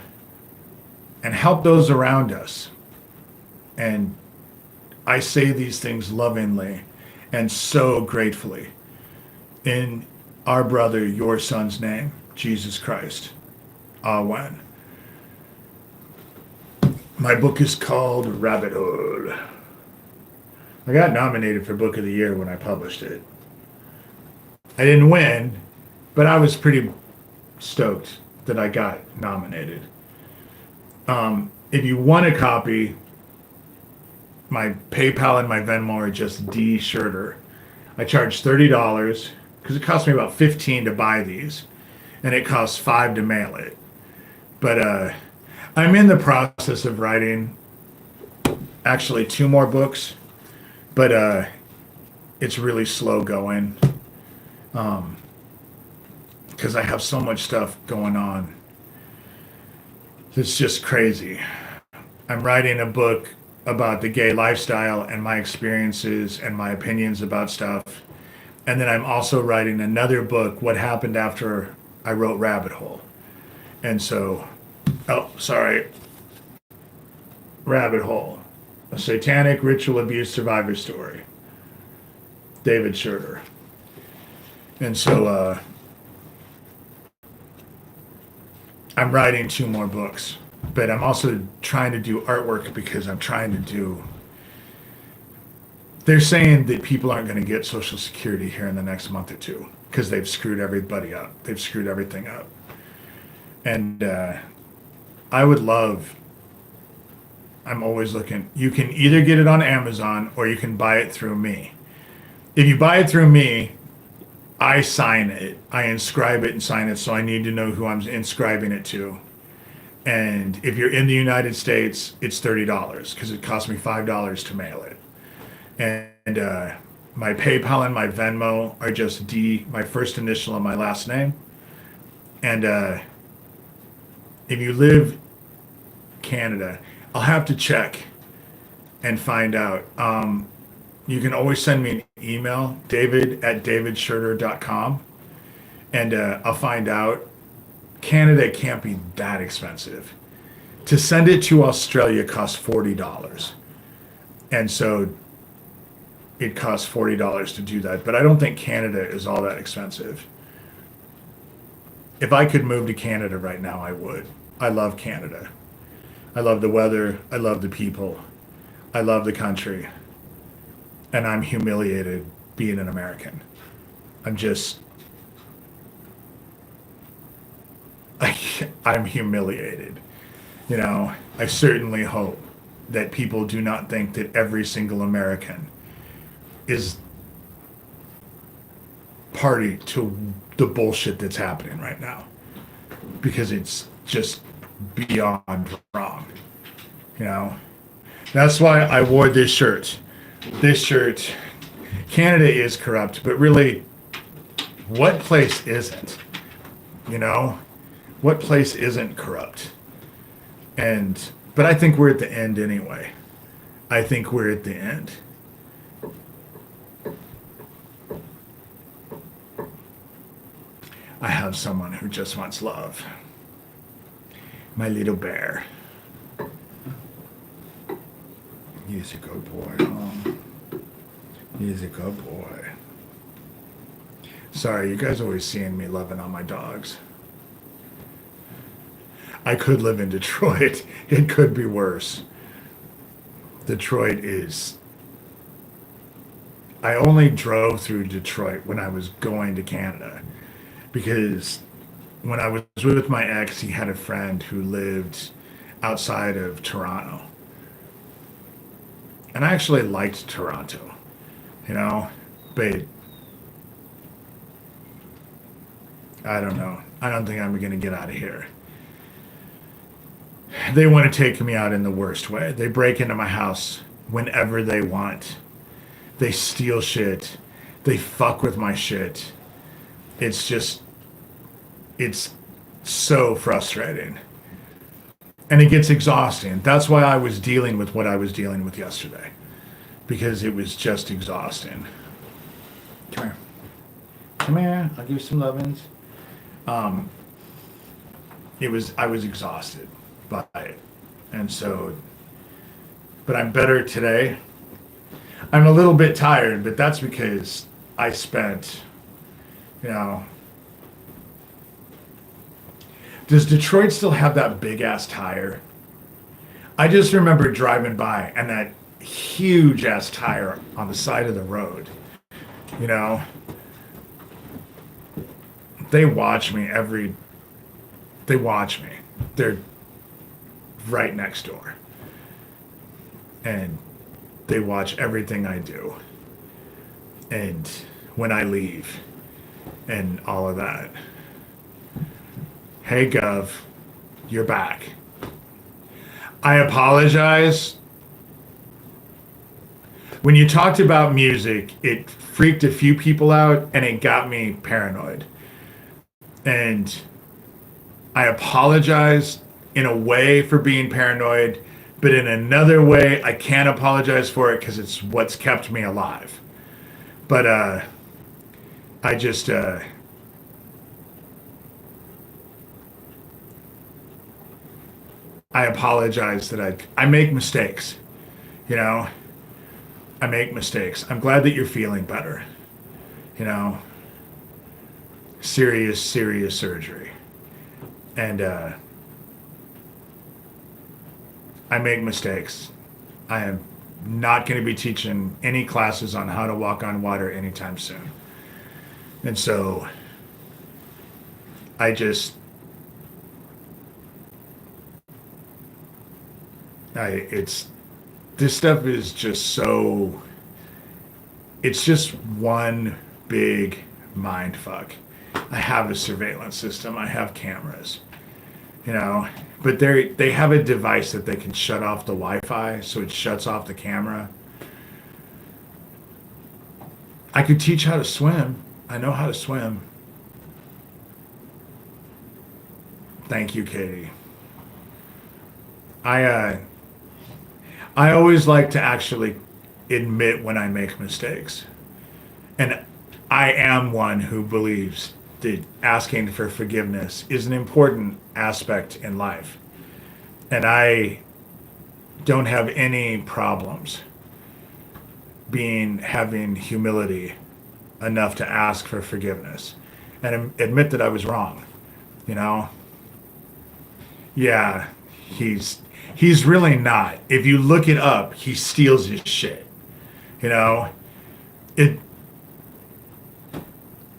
and help those around us. And I say these things lovingly and so gratefully in our brother, your son's name, Jesus Christ. Amen. My book is called Rabbit Hole. I got nominated for Book of the Year when I published it. I didn't win, but I was pretty stoked that I got nominated. If you want a copy, my PayPal and my Venmo are just D Shurter. I charge $30 because it cost me about $15 to buy these, and it costs $5 to mail it. But I'm in the process of writing actually 2 more books, but it's really slow going because I have so much stuff going on. It's just crazy. I'm writing a book about the gay lifestyle and my experiences and my opinions about stuff. And then I'm also writing another book, what happened after I wrote Rabbit Hole. And so, Rabbit Hole, a satanic ritual abuse survivor story. David Shurter. And so I'm writing 2 more books, but I'm also trying to do artwork because I'm trying to do. They're saying that people aren't going to get Social Security here in the next month or 2 because they've screwed everybody up. They've screwed everything up. And I would love. I'm always looking. You can either get it on Amazon or you can buy it through me. If you buy it through me, I sign it. I inscribe it and sign it, so I need to know who I'm inscribing it to. And if you're in the United States, it's $30 because it cost me $5 to mail it. And my PayPal and my Venmo are just D, my first initial and my last name. And if you live Canada, I'll have to check and find out. You can always send me an email, david@davidshurter.com, and I'll find out Canada can't be that expensive. To send it to Australia costs $40. And so it costs $40 to do that. But I don't think Canada is all that expensive. If I could move to Canada right now, I would. I love Canada. I love the weather. I love the people. I love the country. And I'm humiliated being an American. I'm just, I'm humiliated. You know, I certainly hope that people do not think that every single American is party to the bullshit that's happening right now, because it's just beyond wrong. You know, that's why I wore this shirt. This shirt, Canada is corrupt, but really, what place isn't? You know, what place isn't corrupt? But I think we're at the end anyway. I think we're at the end. I have someone who just wants love. My little bear. He's a good boy, huh? He's a good boy. Sorry, you guys always seeing me loving on my dogs. I could live in Detroit. It could be worse. Detroit is... I only drove through Detroit when I was going to Canada, because when I was with my ex, he had a friend who lived outside of Toronto. And I actually liked Toronto, you know, but I don't know. I don't think I'm going to get out of here. They want to take me out in the worst way. They break into my house whenever they want. They steal shit. They fuck with my shit. It's just, it's so frustrating. And it gets exhausting. That's why I was dealing with what I was dealing with yesterday, because it was just exhausting. Come here. Come here. I'll give you some lovin's. I was exhausted by it. And so, but I'm better today. I'm a little bit tired, but that's because I spent, you know, does Detroit still have that big ass tire? I just remember driving by and that huge ass tire on the side of the road. You know, they watch me. They're right next door. And they watch everything I do. And when I leave and all of that. Hey, Gov, you're back. I apologize. When you talked about music, it freaked a few people out and it got me paranoid. And I apologize in a way for being paranoid, but in another way, I can't apologize for it because it's what's kept me alive. But I just... I apologize that I make mistakes, you know, I make mistakes. I'm glad that you're feeling better, you know, serious surgery. And I make mistakes. I am not going to be teaching any classes on how to walk on water anytime soon. And so I just... this stuff is just so, it's just one big mind fuck. I have a surveillance system. I have cameras, you know, but they have a device that they can shut off the Wi-Fi, so it shuts off the camera. I could teach how to swim. I know how to swim. Thank you, Katie. I always like to actually admit when I make mistakes. And I am one who believes that asking for forgiveness is an important aspect in life. And I don't have any problems having humility enough to ask for forgiveness and admit that I was wrong. You know, yeah, he's really not. If you look it up, he steals his shit. You know, it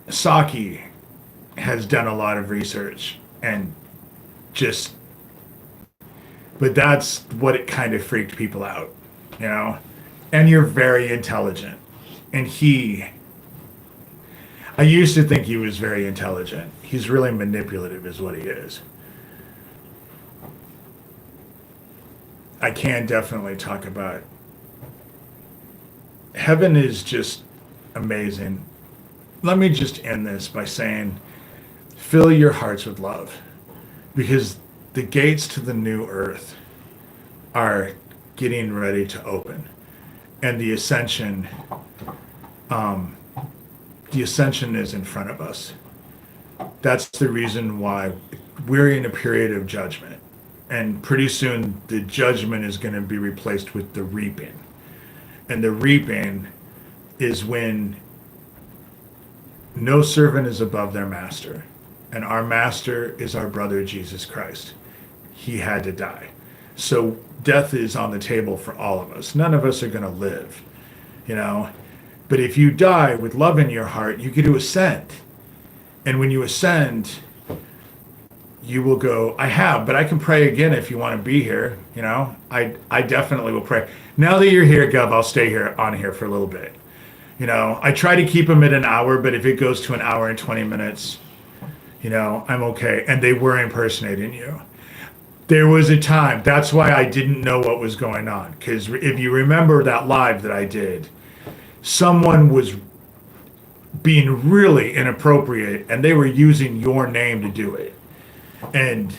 Saki has done a lot of research and just, but that's what it kind of freaked people out, you know. And you're very intelligent, and I used to think he was very intelligent. He's really manipulative, is what he is. I can definitely talk about heaven is just amazing. Let me just end this by saying, fill your hearts with love, because the gates to the new earth are getting ready to open, and the ascension is in front of us. That's the reason why we're in a period of judgment, and pretty soon the judgment is going to be replaced with the reaping, and the reaping is when no servant is above their master, and our master is our brother Jesus Christ. He had to die. So death is on the table for all of us. None of us are going to live, you know. But if you die with love in your heart, you get to ascend. And when you ascend, you will go, I have, but I can pray again if you want to be here, you know. I definitely will pray. Now that you're here, Gov, I'll stay here for a little bit. You know, I try to keep them at an hour, but if it goes to an hour and 20 minutes, you know, I'm okay. And they were impersonating you. There was a time, that's why I didn't know what was going on. Because if you remember that live that I did, someone was being really inappropriate and they were using your name to do it. And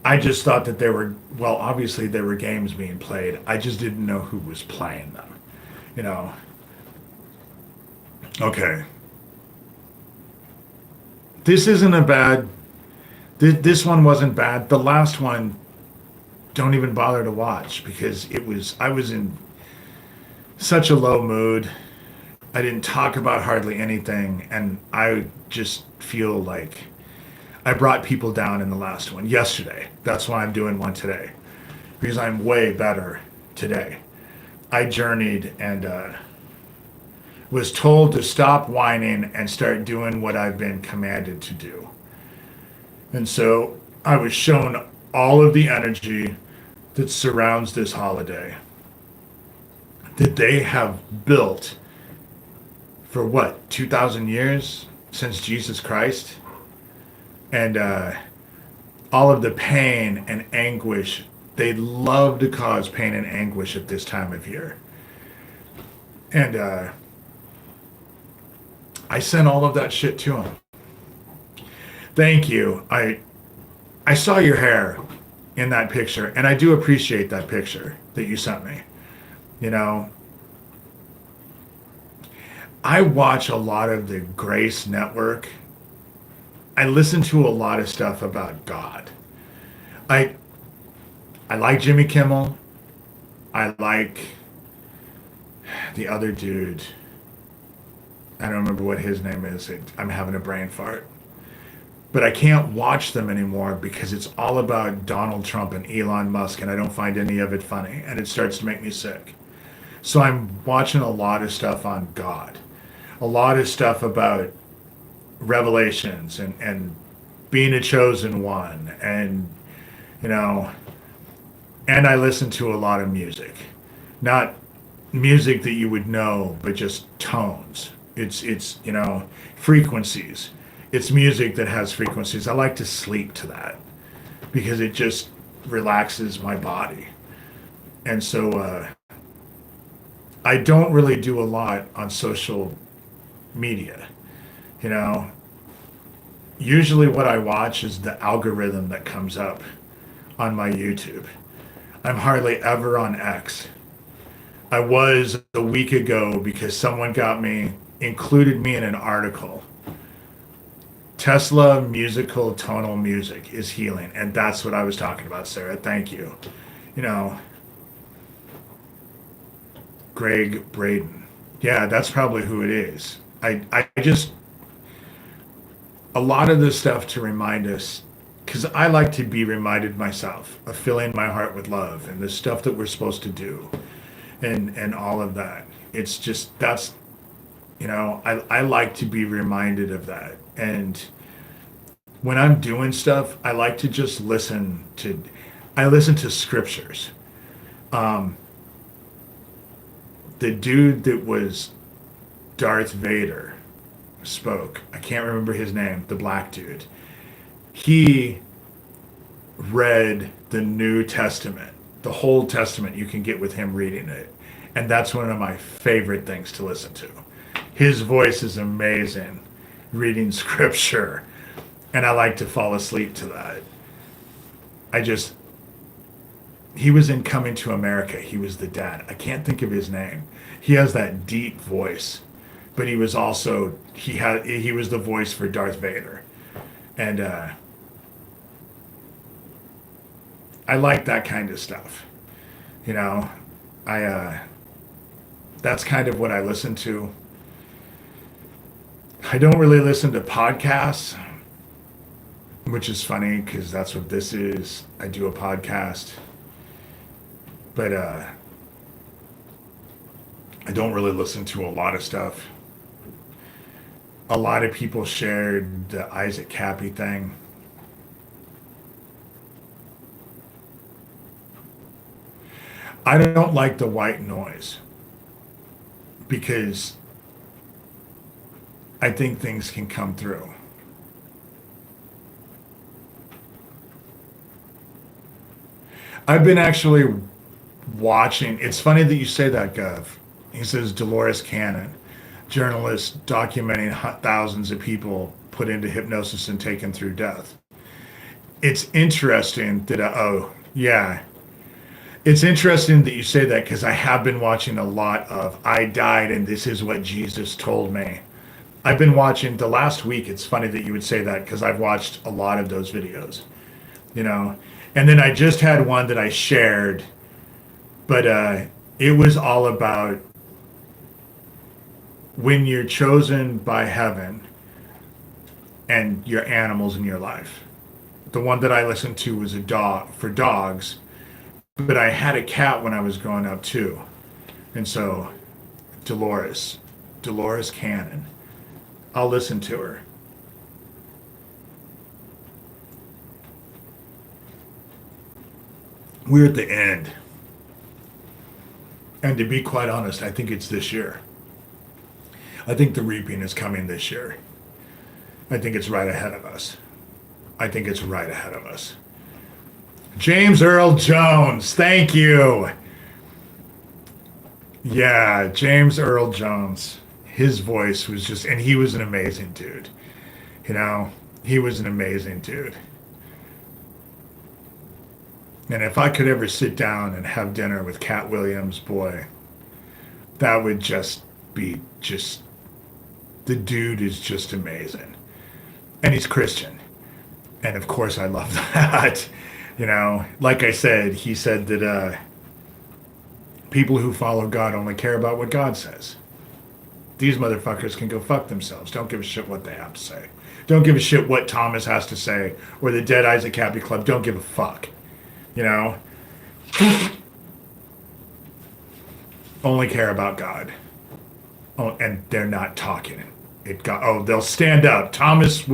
I just thought that obviously there were games being played. I just didn't know who was playing them, you know. Okay. This one wasn't bad. The last one, don't even bother to watch, because I was in such a low mood. I didn't talk about hardly anything, and I just feel like I brought people down in the last one yesterday. That's why I'm doing one today, because I'm way better today. I journeyed and was told to stop whining and start doing what I've been commanded to do. And so I was shown all of the energy that surrounds this holiday that they have built for 2,000 years since Jesus Christ. And all of the pain and anguish, they love to cause pain and anguish at this time of year. And I sent all of that shit to them. Thank you. I saw your hair in that picture, and I do appreciate that picture that you sent me. You know, I watch a lot of the Grace Network. I listen to a lot of stuff about God. I like Jimmy Kimmel. I like the other dude. I don't remember what his name is. I'm having a brain fart. But I can't watch them anymore because it's all about Donald Trump and Elon Musk, and I don't find any of it funny, and it starts to make me sick. So I'm watching a lot of stuff on God, a lot of stuff about revelations and being a chosen one, and, you know, and I listen to a lot of music. Not music that you would know, but just tones. It's you know, frequencies. It's music that has frequencies. I like to sleep to that because it just relaxes my body. And so I don't really do a lot on social media. You know, usually what I watch is the algorithm that comes up on my YouTube. I'm hardly ever on X. I was a week ago because someone included me in an article Tesla musical tonal music is healing, and that's what I was talking about, Sarah. Thank you. You know, Greg Braden. Yeah, that's probably who it is. I just, a lot of this stuff to remind us, because I like to be reminded myself of filling my heart with love and the stuff that we're supposed to do, and all of that. It's just, that's, I like to be reminded of that. And when I'm doing stuff, I like to just I listen to scriptures. Um, the dude that was Darth Vader spoke. I can't remember his name, the black dude. He read the New Testament, the whole Testament you can get with him reading it. And that's one of my favorite things to listen to. His voice is amazing reading scripture. And I like to fall asleep to that. I just, he was in Coming to America. He was the dad. I can't think of his name. He has that deep voice, but he was also, he was the voice for Darth Vader. And I like that kind of stuff. You know, that's kind of what I listen to. I don't really listen to podcasts, which is funny because that's what this is. I do a podcast. But I don't really listen to a lot of stuff. A lot of people shared the Isaac Cappy thing. I don't like the white noise because I think things can come through. I've been actually watching. It's funny that you say that, Gov. He says Dolores Cannon, journalist documenting thousands of people put into hypnosis and taken through death. It's interesting that, oh, yeah. It's interesting that you say that because I have been watching a lot of I died and this is what Jesus told me. I've been watching the last week. It's funny that you would say that because I've watched a lot of those videos, you know. And then I just had one that I shared, but it was all about when you're chosen by heaven and your animals in your life. The one that I listened to was a dog for dogs, but I had a cat when I was growing up too. And so Dolores Cannon, I'll listen to her. We're at the end. And to be quite honest, I think it's this year. I think the reaping is coming this year. I think it's right ahead of us. I think it's right ahead of us. James Earl Jones, thank you. Yeah, James Earl Jones. His voice was just, and he was an amazing dude. You know, he was an amazing dude. And if I could ever sit down and have dinner with Cat Williams, boy, that would just be just, the dude is just amazing. And he's Christian. And of course I love that. You know, like I said, he said that people who follow God only care about what God says. These motherfuckers can go fuck themselves. Don't give a shit what they have to say. Don't give a shit what Thomas has to say or the Dead Isaac Happy Club. Don't give a fuck. You know? Only care about God. Oh, and they're not talking. They'll stand up. Thomas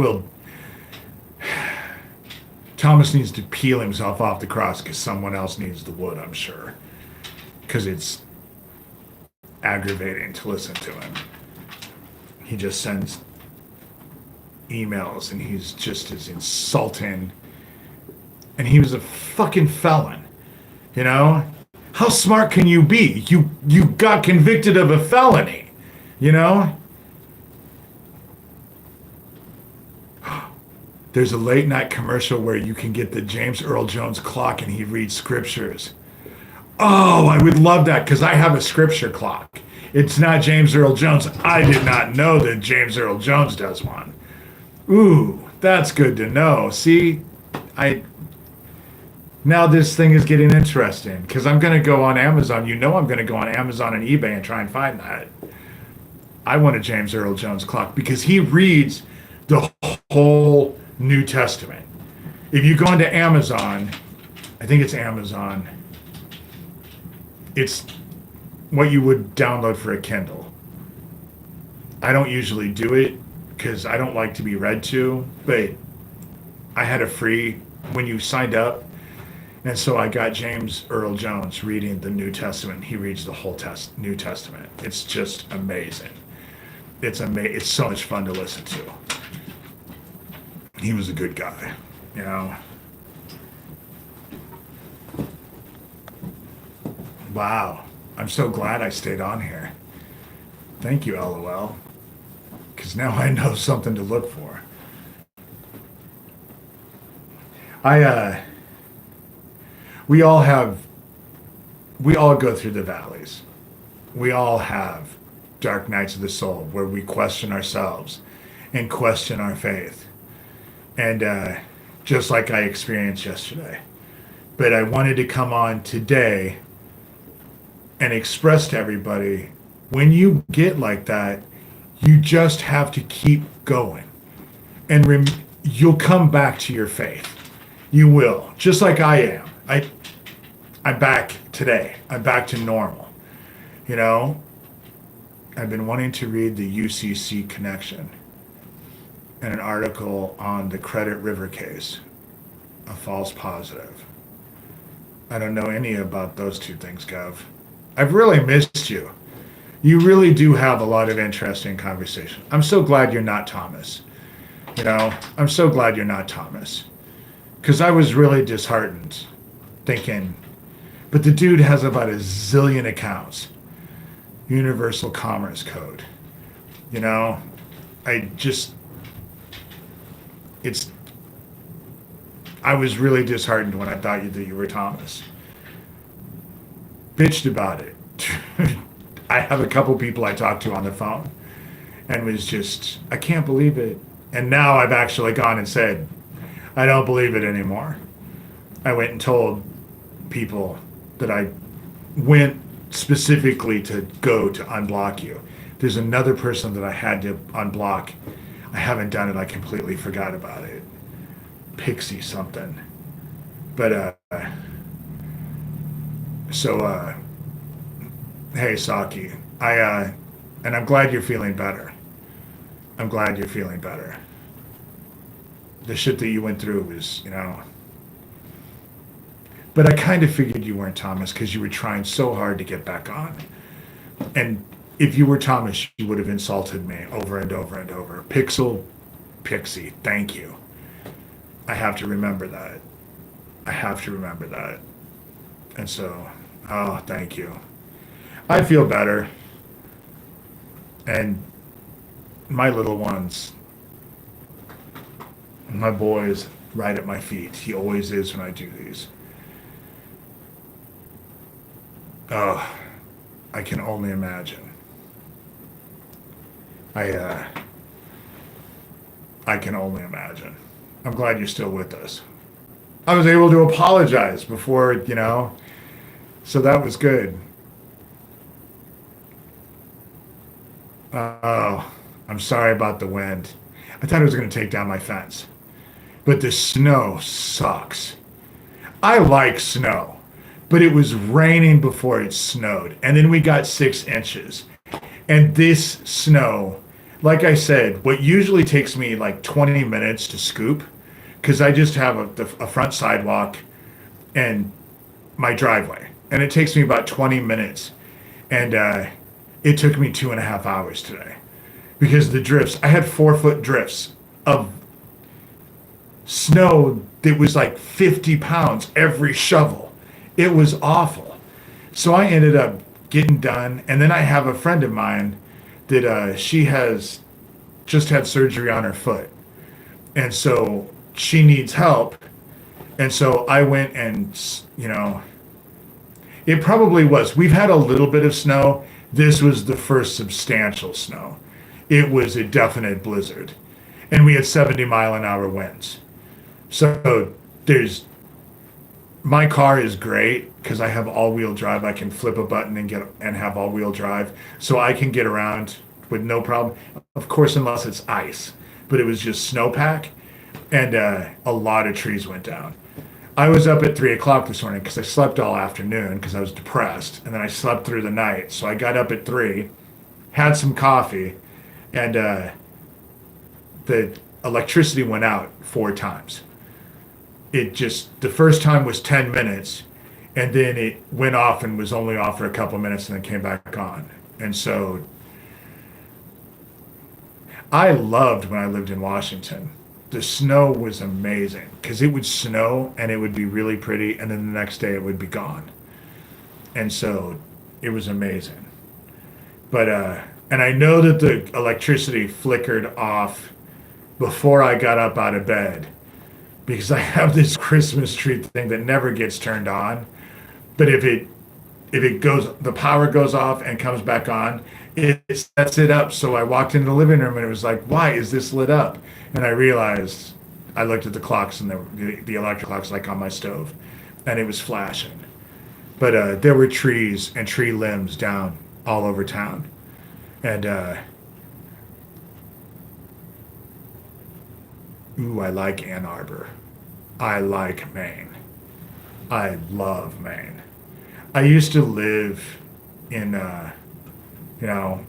needs to peel himself off the cross because someone else needs the wood, I'm sure. Because it's aggravating to listen to him. He just sends emails and he's just as insulting. And he was a fucking felon, you know? How smart can you be? You got convicted of a felony, you know? There's a late night commercial where you can get the James Earl Jones clock and he reads scriptures. Oh, I would love that because I have a scripture clock. It's not James Earl Jones. I did not know that James Earl Jones does one. Ooh, that's good to know. See, I now this thing is getting interesting because I'm going to go on Amazon. You know, I'm going to go on Amazon and eBay and try and find that. I want a James Earl Jones clock because he reads the whole New Testament. If you go into Amazon, I think it's Amazon, it's what you would download for a Kindle. I don't usually do it because I don't like to be read to, but I had a free when you signed up. And so I got James Earl Jones reading the New Testament. He reads the whole New Testament. It's just amazing. It's so much fun to listen to. He was a good guy, you know. Wow. I'm so glad I stayed on here. Thank you, LOL. Because now I know something to look for. I we all have we all go through the valleys. We all have dark nights of the soul where we question ourselves and question our faith. And just like I experienced yesterday. But I wanted to come on today and express to everybody when you get like that, you just have to keep going. And you'll come back to your faith. You will, just like I am. I'm back today. I'm back to normal. You know, I've been wanting to read the UCC connection and an article on the Credit River case, a false positive. I don't know any about those two things, Gov. I've really missed you. You really do have a lot of interesting conversation. I'm so glad you're not Thomas. You know, I'm so glad you're not Thomas. Because I was really disheartened thinking, but the dude has about a zillion accounts. Universal Commerce Code. You know, I was really disheartened when I thought that you were Thomas. Bitched about it. I have a couple people I talked to on the phone and was just, I can't believe it. And now I've actually gone and said, I don't believe it anymore. I went and told people that I went specifically to go to unblock you. There's another person that I had to unblock. I haven't done it. I completely forgot about it. Pixie something. But, hey, Saki, and I'm glad you're feeling better. I'm glad you're feeling better. The shit that you went through was, you know, but I kind of figured you weren't Thomas because you were trying so hard to get back on. And if you were Thomas, you would have insulted me over and over and over. Pixie, thank you. I have to remember that. I have to remember that. And so, oh, thank you. I feel better. And my little ones, my boy is right at my feet. He always is when I do these. Oh, I can only imagine. I can only imagine. I'm glad you're still with us. I was able to apologize before, you know, so that was good. Oh, I'm sorry about the wind. I thought it was going to take down my fence. But the snow sucks. I like snow, but it was raining before it snowed. And then we got 6 inches. And this snow, like I said, what usually takes me like 20 minutes to scoop, because I just have a front sidewalk and my driveway. And it takes me about 20 minutes. And it took me 2.5 hours today. Because the drifts, I had 4-foot drifts of snow that was like 50 pounds every shovel. It was awful. So I ended up getting done. And then I have a friend of mine that she has just had surgery on her foot. And so she needs help. And so I went and, you know, it probably was. We've had a little bit of snow. This was the first substantial snow. It was a definite blizzard. and we had 70-mile-an-hour winds. So there's my car is great because I have all-wheel drive. I can flip a button and get and have all-wheel drive, so I can get around with no problem. Of course, unless it's ice, but it was just snowpack, and a lot of trees went down. I was up at 3 o'clock this morning because I slept all afternoon because I was depressed, and then I slept through the night. So I got up at 3, had some coffee, and the electricity went out 4 times. It just the first time was 10 minutes, and then it went off and was only off for a couple minutes and then came back on. And so I loved when I lived in Washington. The snow was amazing because it would snow and it would be really pretty, and then the next day it would be gone. And so it was amazing. But and I know that the electricity flickered off before I got up out of bed because I have this Christmas tree thing that never gets turned on. But if it goes, the power goes off and comes back on, it sets it up. So I walked into the living room and it was like, why is this lit up? And I realized I looked at the clocks and the electric clocks like on my stove, and it was flashing. But there were trees and tree limbs down all over town, and ooh, I like Ann Arbor. I like Maine. I love Maine. I used to live in, you know,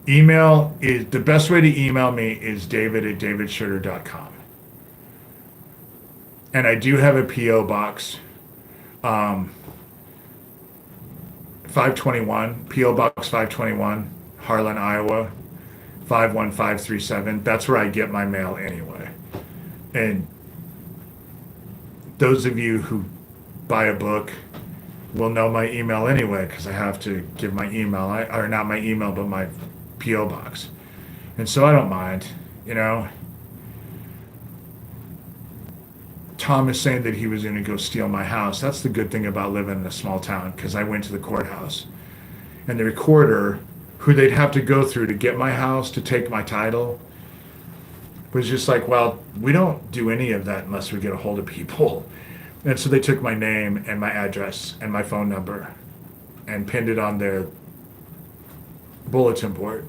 email is the best way to email me is david@davidshurter.com. And I do have a P.O. box, um, 521, P.O. Box 521, Harlan, Iowa, 51537. That's where I get my mail anyway. And those of you who buy a book will know my email anyway because I have to give my email, or not my email, but my P.O. box. And so I don't mind, you know. Tom is saying that he was going to go steal my house. That's the good thing about living in a small town because I went to the courthouse and the recorder, who they'd have to go through to get my house, to take my title, was just like, well, we don't do any of that unless we get a hold of people. And so they took my name and my address and my phone number and pinned it on their bulletin board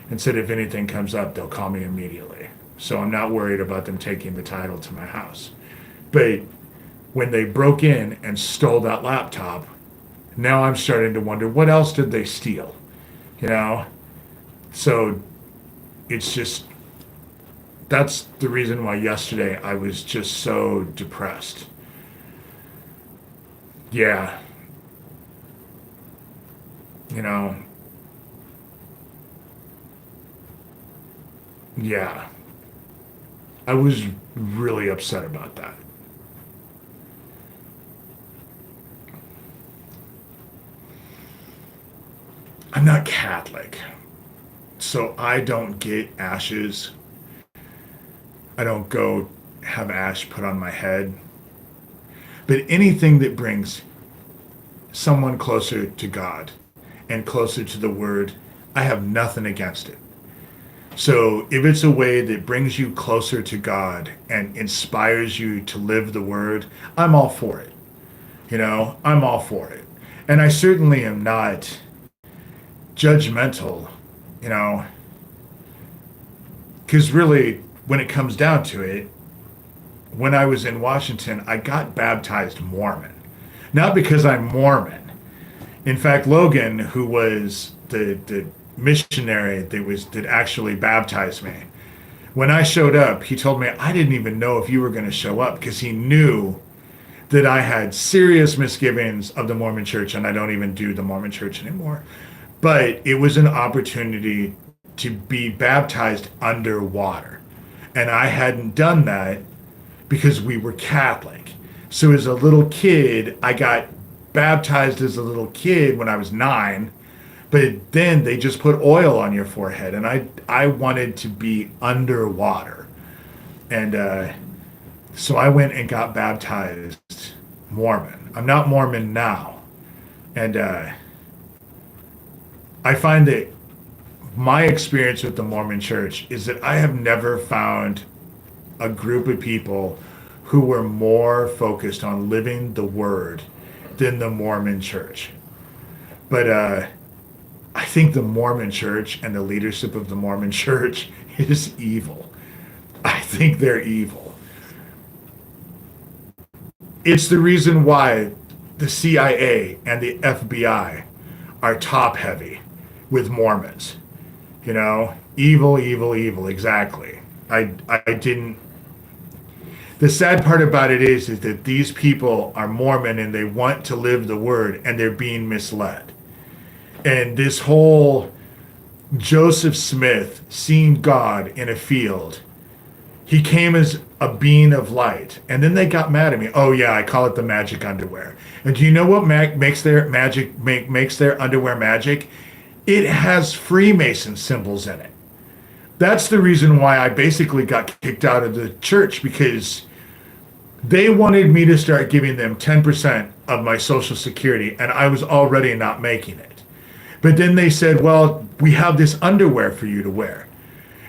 and said if anything comes up, they'll call me immediately. So I'm not worried about them taking the title to my house. But when they broke in and stole that laptop, now I'm starting to wonder what else did they steal? You know? So it's just, that's the reason why yesterday I was just so depressed. Yeah. You know? Yeah. I was really upset about that. I'm not Catholic, so I don't get ashes. I don't go have ash put on my head. But anything that brings someone closer to God and closer to the Word, I have nothing against it. So if it's a way that brings you closer to God and inspires you to live the Word, I'm all for it. You know, I'm all for it. And I certainly am not judgmental, you know, because really, when it comes down to it, when I was in Washington, I got baptized Mormon. Not because I'm Mormon. In fact, Logan, who was the missionary that actually baptized me, when I showed up, he told me, I didn't even know if you were going to show up because he knew that I had serious misgivings of the Mormon church, and I don't even do the Mormon church anymore. But it was an opportunity to be baptized underwater. And I hadn't done that because we were Catholic. So as a little kid, I got baptized as a little kid when I was 9. But then they just put oil on your forehead. And I wanted to be underwater. And so I went and got baptized Mormon. I'm not Mormon now. And I find that my experience with the Mormon church is that I have never found a group of people who were more focused on living the word than the Mormon church. But I think the Mormon church and the leadership of the Mormon church is evil. I think they're evil. It's the reason why the CIA and the FBI are top heavy with Mormons. You know, evil, evil, evil. Exactly. I didn't. The sad part about it is that these people are Mormon and they want to live the word and they're being misled. And this whole Joseph Smith seeing God in a field, he came as a being of light. And then they got mad at me. Oh yeah, I call it the magic underwear. And do you know what makes their magic makes their underwear magic? It has Freemason symbols in it. That's the reason why I basically got kicked out of the church, because they wanted me to start giving them 10% of my Social Security, and I was already not making it. But then they said, well, we have this underwear for you to wear.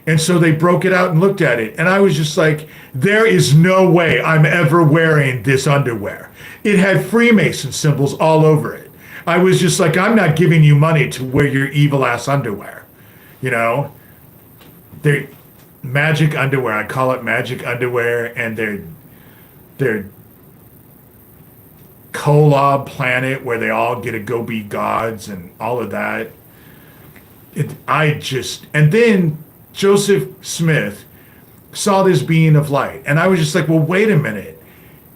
And so they broke it out and looked at it. And I was just like, there is no way I'm ever wearing this underwear. It had Freemason symbols all over it. I was just like, I'm not giving you money to wear your evil ass underwear. You know? They're magic underwear. I call it magic underwear. And they're Kolob planet where they all get to go be gods and all of that. And then Joseph Smith saw this being of light. And I was just like, well, wait a minute.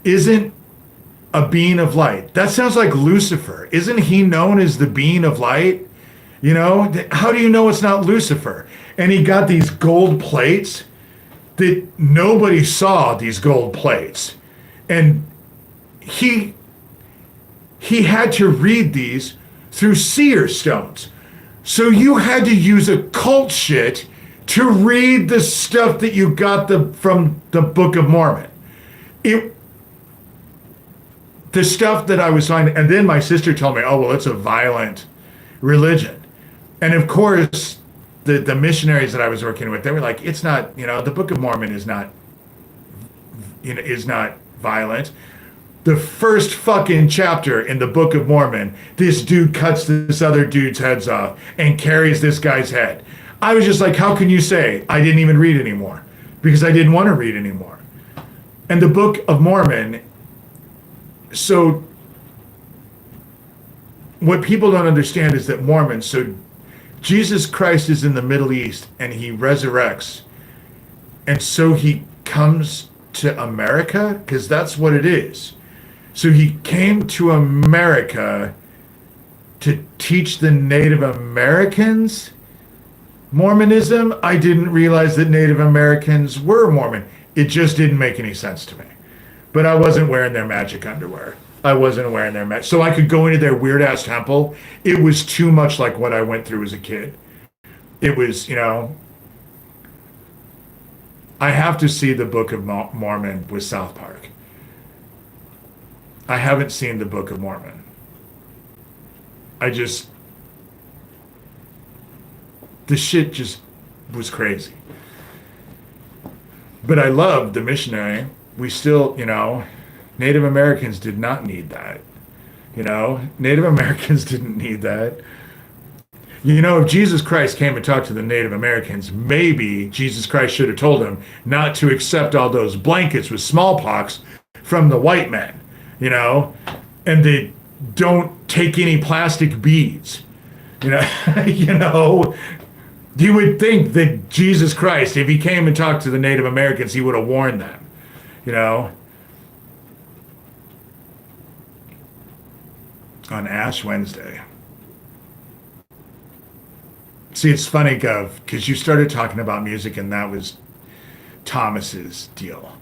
Isn't a being of light? That sounds like Lucifer. Isn't he known as the being of light? You know, how do you know it's not Lucifer? And he got these gold plates that nobody saw, these gold plates. And he had to read these through seer stones. So you had to use occult shit to read the stuff that you got from the Book of Mormon. The stuff that I was finding, and then my sister told me, oh, well, it's a violent religion. And of course, the missionaries that I was working with, they were like, it's not, the Book of Mormon is not violent. The first fucking chapter in the Book of Mormon, this dude cuts this other dude's heads off and carries this guy's head. I was just like, how can you say I didn't even read anymore? Because I didn't want to read anymore. And the Book of Mormon, so what people don't understand is that Mormons, so Jesus Christ is in the Middle East and he resurrects. And so he comes to America, because that's what it is. So he came to America to teach the Native Americans Mormonism. I didn't realize that Native Americans were Mormon. It just didn't make any sense to me. But I wasn't wearing their magic underwear. I wasn't wearing their magic. So I could go into their weird ass temple. It was too much like what I went through as a kid. It was, I have to see the Book of Mormon with South Park. I haven't seen the Book of Mormon. The shit just was crazy. But I loved the missionary. We still, Native Americans did not need that. Native Americans didn't need that. If Jesus Christ came and talked to the Native Americans, maybe Jesus Christ should have told them not to accept all those blankets with smallpox from the white men, and they don't take any plastic beads. You would think that Jesus Christ, if he came and talked to the Native Americans, he would have warned them, on Ash Wednesday. See, it's funny, Gov, because you started talking about music, and that was Thomas's deal.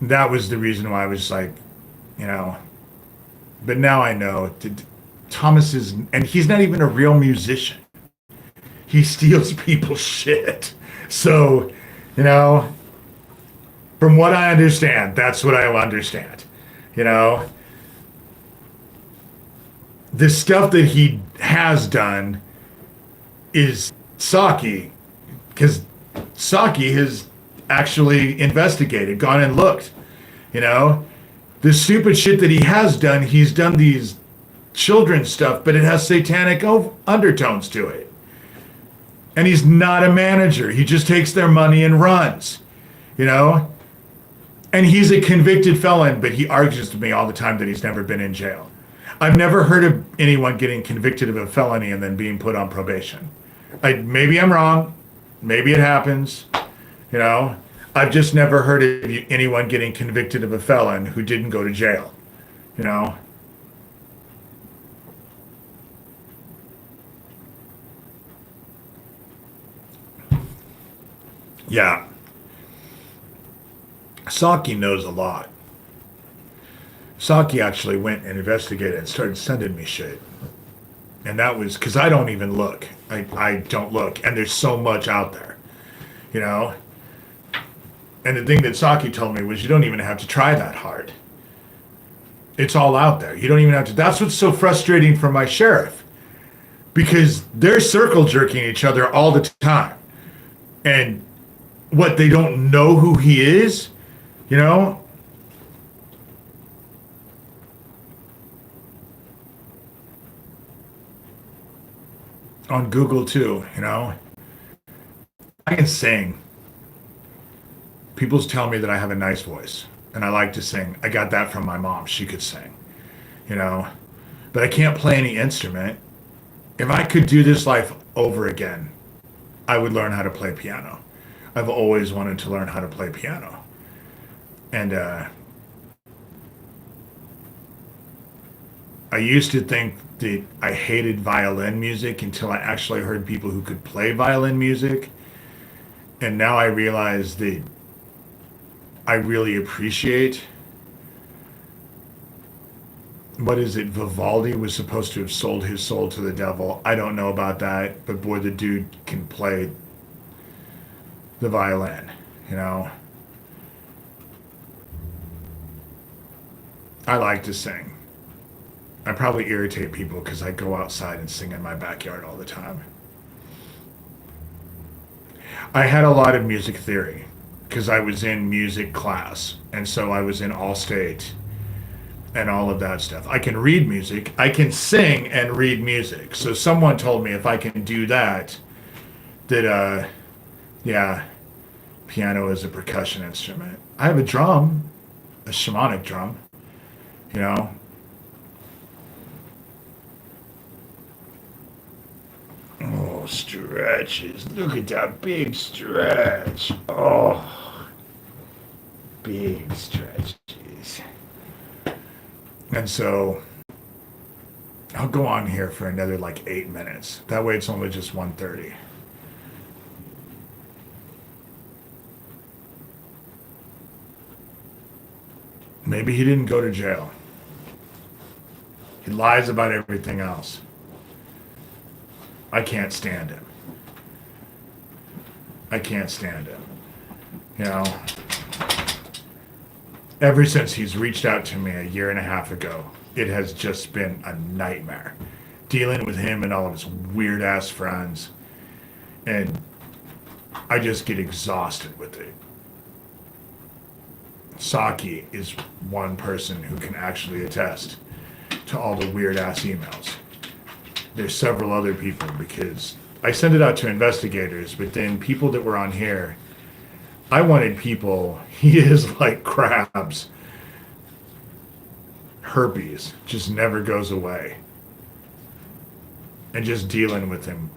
That was the reason why I was like, but now I know Thomas is, and he's not even a real musician. He steals people's shit. So, from what I understand, that's what I understand. the stuff that he has done is Saki, because Saki has actually investigated, gone and looked. You know, the stupid shit that he has done, he's done these children's stuff, but it has satanic undertones to it. And he's not a manager. He just takes their money and runs, you know? And he's a convicted felon, but he argues to me all the time that he's never been in jail. I've never heard of anyone getting convicted of a felony and then being put on probation. Maybe I'm wrong. Maybe it happens, you know? I've just never heard of anyone getting convicted of a felon who didn't go to jail, you know? Yeah. Saki knows a lot. Saki actually went and investigated and started sending me shit. And that was because I don't even look. I don't look. And there's so much out there, you know? And the thing that Saki told me was you don't even have to try that hard. It's all out there. You don't even have to. That's what's so frustrating for my sheriff. Because they're circle jerking each other all the time. And what, they don't know who he is, you know? On Google too, you know? I can sing. People tell me that I have a nice voice and I like to sing. I got that from my mom. She could sing, you know? But I can't play any instrument. If I could do this life over again, I would learn how to play piano. I've always wanted to learn how to play piano. And I used to think that I hated violin music until I actually heard people who could play violin music. And now I realize that I really appreciate, what is it, Vivaldi was supposed to have sold his soul to the devil. I don't know about that, but boy, the dude can play the violin, you know. I like to sing. I probably irritate people because I go outside and sing in my backyard all the time. I had a lot of music theory because I was in music class, and so I was in All-State and all of that stuff. I can read music. I can sing and read music. So someone told me if I can do that, that, yeah, piano is a percussion instrument. I have a drum, a shamanic drum, you know. Oh, stretches. Look at that big stretch. Oh, big stretches. And so I'll go on here for another like 8 minutes. That way it's only just 1:30. Maybe he didn't go to jail. He lies about everything else. I can't stand him. I can't stand him. You know, ever since he's reached out to me a year and a half ago, it has just been a nightmare. Dealing with him and all of his weird ass friends. And I just get exhausted with it. Saki is one person who can actually attest to all the weird ass emails. There's several other people because I send it out to investigators, but then people that were on here, I wanted people, he is like crabs. Herpes just never goes away. And just dealing with him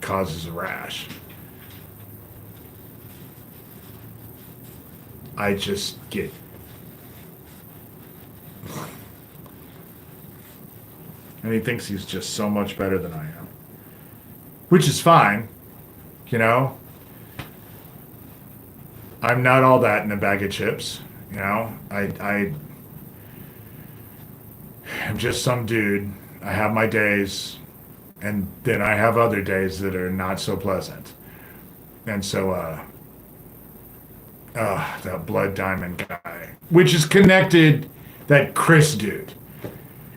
causes a rash. I just get... And he thinks he's just so much better than I am. Which is fine, you know? I'm not all that in a bag of chips, you know? I'm just some dude. I have my days, and then I have other days that are not so pleasant. And so, that Blood Diamond guy, which is connected, that Chris dude,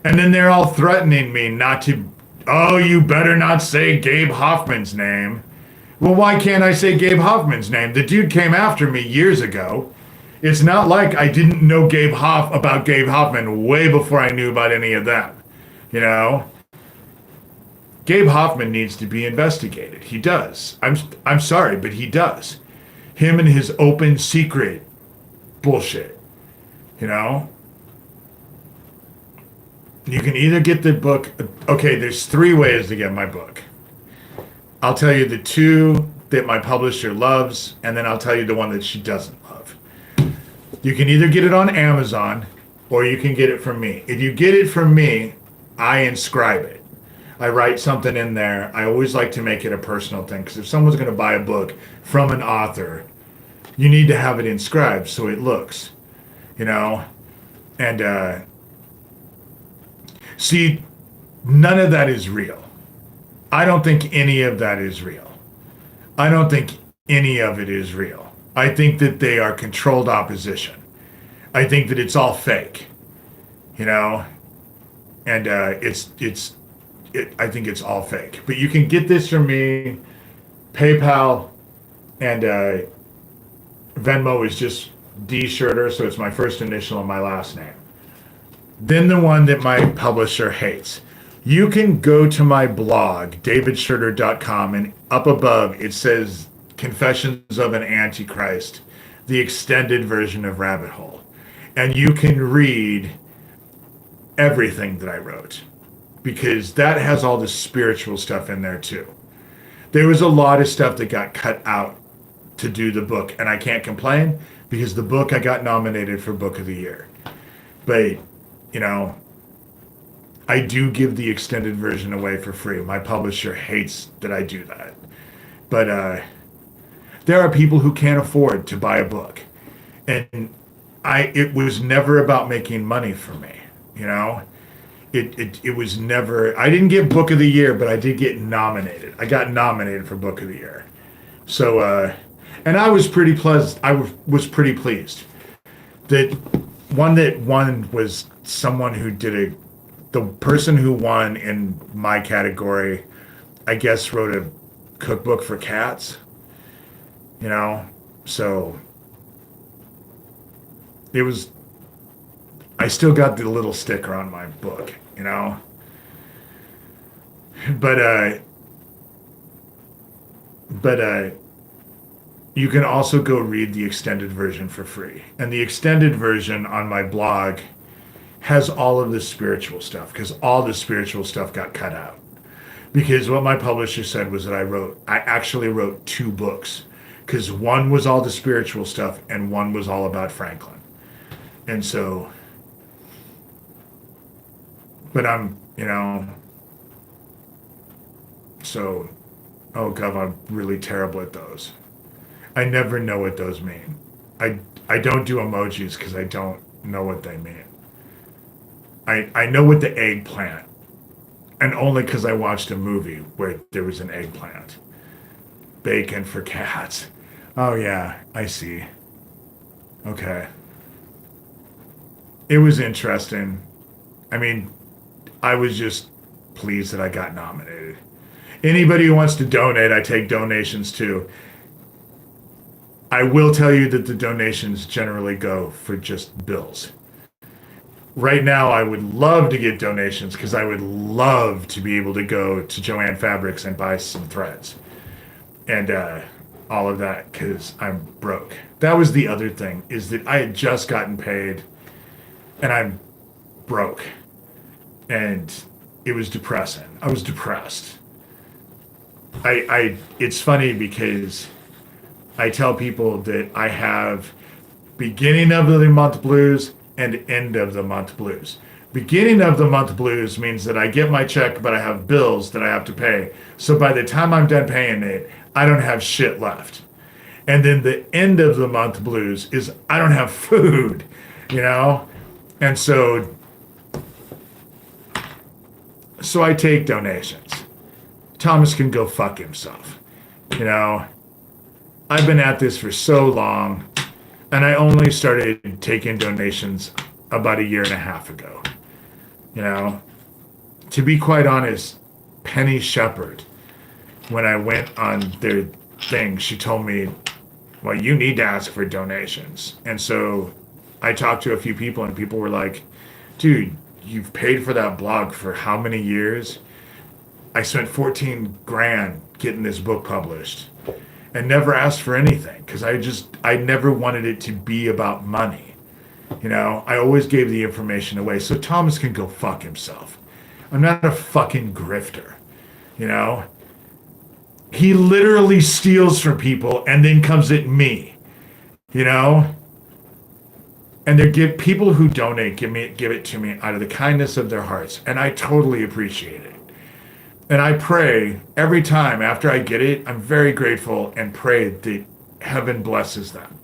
And then they're all threatening me not to, oh, you better not say Gabe Hoffman's name. Well, why can't I say Gabe Hoffman's name? The dude came after me years ago. It's not like I didn't know about Gabe Hoffman way before I knew about any of them. You know? Gabe Hoffman needs to be investigated. He does. I'm sorry, but he does. Him and his open secret bullshit. You know? You can either get the book. Okay, there's 3 ways to get my book. I'll tell you the 2 that my publisher loves, and then I'll tell you the one that she doesn't love. You can either get it on Amazon, or you can get it from me. If you get it from me, I inscribe it. I write something in there. I always like to make it a personal thing, because if someone's going to buy a book from an author, you need to have it inscribed so it looks, you know? And, see, none of that is real. I don't think any of that is real. I don't think any of it is real. I think that they are controlled opposition. I think that it's all fake, you know? And I think it's all fake. But you can get this from me. PayPal and Venmo is just D Shurter, so it's my first initial and my last name. Then the one that my publisher hates. You can go to my blog, davidshurter.com, and up above it says Confessions of an Antichrist, the extended version of Rabbit Hole. And you can read everything that I wrote, because that has all the spiritual stuff in there too. There was a lot of stuff that got cut out to do the book, and I can't complain, because the book, I got nominated for Book of the Year. But, you know, I do give the extended version away for free. My publisher hates that I do that. But there are people who can't afford to buy a book. And it was never about making money for me, you know? It was never, I didn't get Book of the Year, but I did get nominated. I got nominated for Book of the Year. So, and I was pretty pleased. I was pretty pleased. That one that won was someone who did the person who won in my category, I guess, wrote a cookbook for cats, you know? So it was, I still got the little sticker on my book, you know? But you can also go read the extended version for free. And the extended version on my blog has all of the spiritual stuff, because all the spiritual stuff got cut out. Because what my publisher said was that I actually wrote 2 books, because one was all the spiritual stuff and one was all about Franklin. And so, but I'm, you know, so, oh God, I'm really terrible at those. I never know what those mean. I don't do emojis because I don't know what they mean. I know what the eggplant, and only because I watched a movie where there was an eggplant. Bacon for cats. Oh yeah, I see. Okay. It was interesting. I mean, I was just pleased that I got nominated. Anybody who wants to donate, I take donations too. I will tell you that the donations generally go for just bills. Right now, I would love to get donations, because I would love to be able to go to Joann Fabrics and buy some threads and all of that, because I'm broke. That was the other thing, is that I had just gotten paid and I'm broke. And it was depressing. I was depressed. It's funny because I tell people that I have beginning of the month blues and end of the month blues. Beginning of the month blues means that I get my check, but I have bills that I have to pay. So by the time I'm done paying it, I don't have shit left. And then the end of the month blues is I don't have food, you know? And so I take donations. Thomas can go fuck himself. You know, I've been at this for so long, and I only started taking donations about 1.5 years ago. You know, to be quite honest, Penny Shepherd, when I went on their thing, she told me, well, you need to ask for donations. And so I talked to a few people, and people were like, dude, you've paid for that blog for how many years? I spent 14 grand getting this book published and never asked for anything because I never wanted it to be about money. You know, I always gave the information away so Thomas can go fuck himself. I'm not a fucking grifter, you know? He literally steals from people and then comes at me, you know? And they give people who donate, give it to me out of the kindness of their hearts, and I totally appreciate it. And I pray every time after I get it, I'm very grateful and pray that heaven blesses them,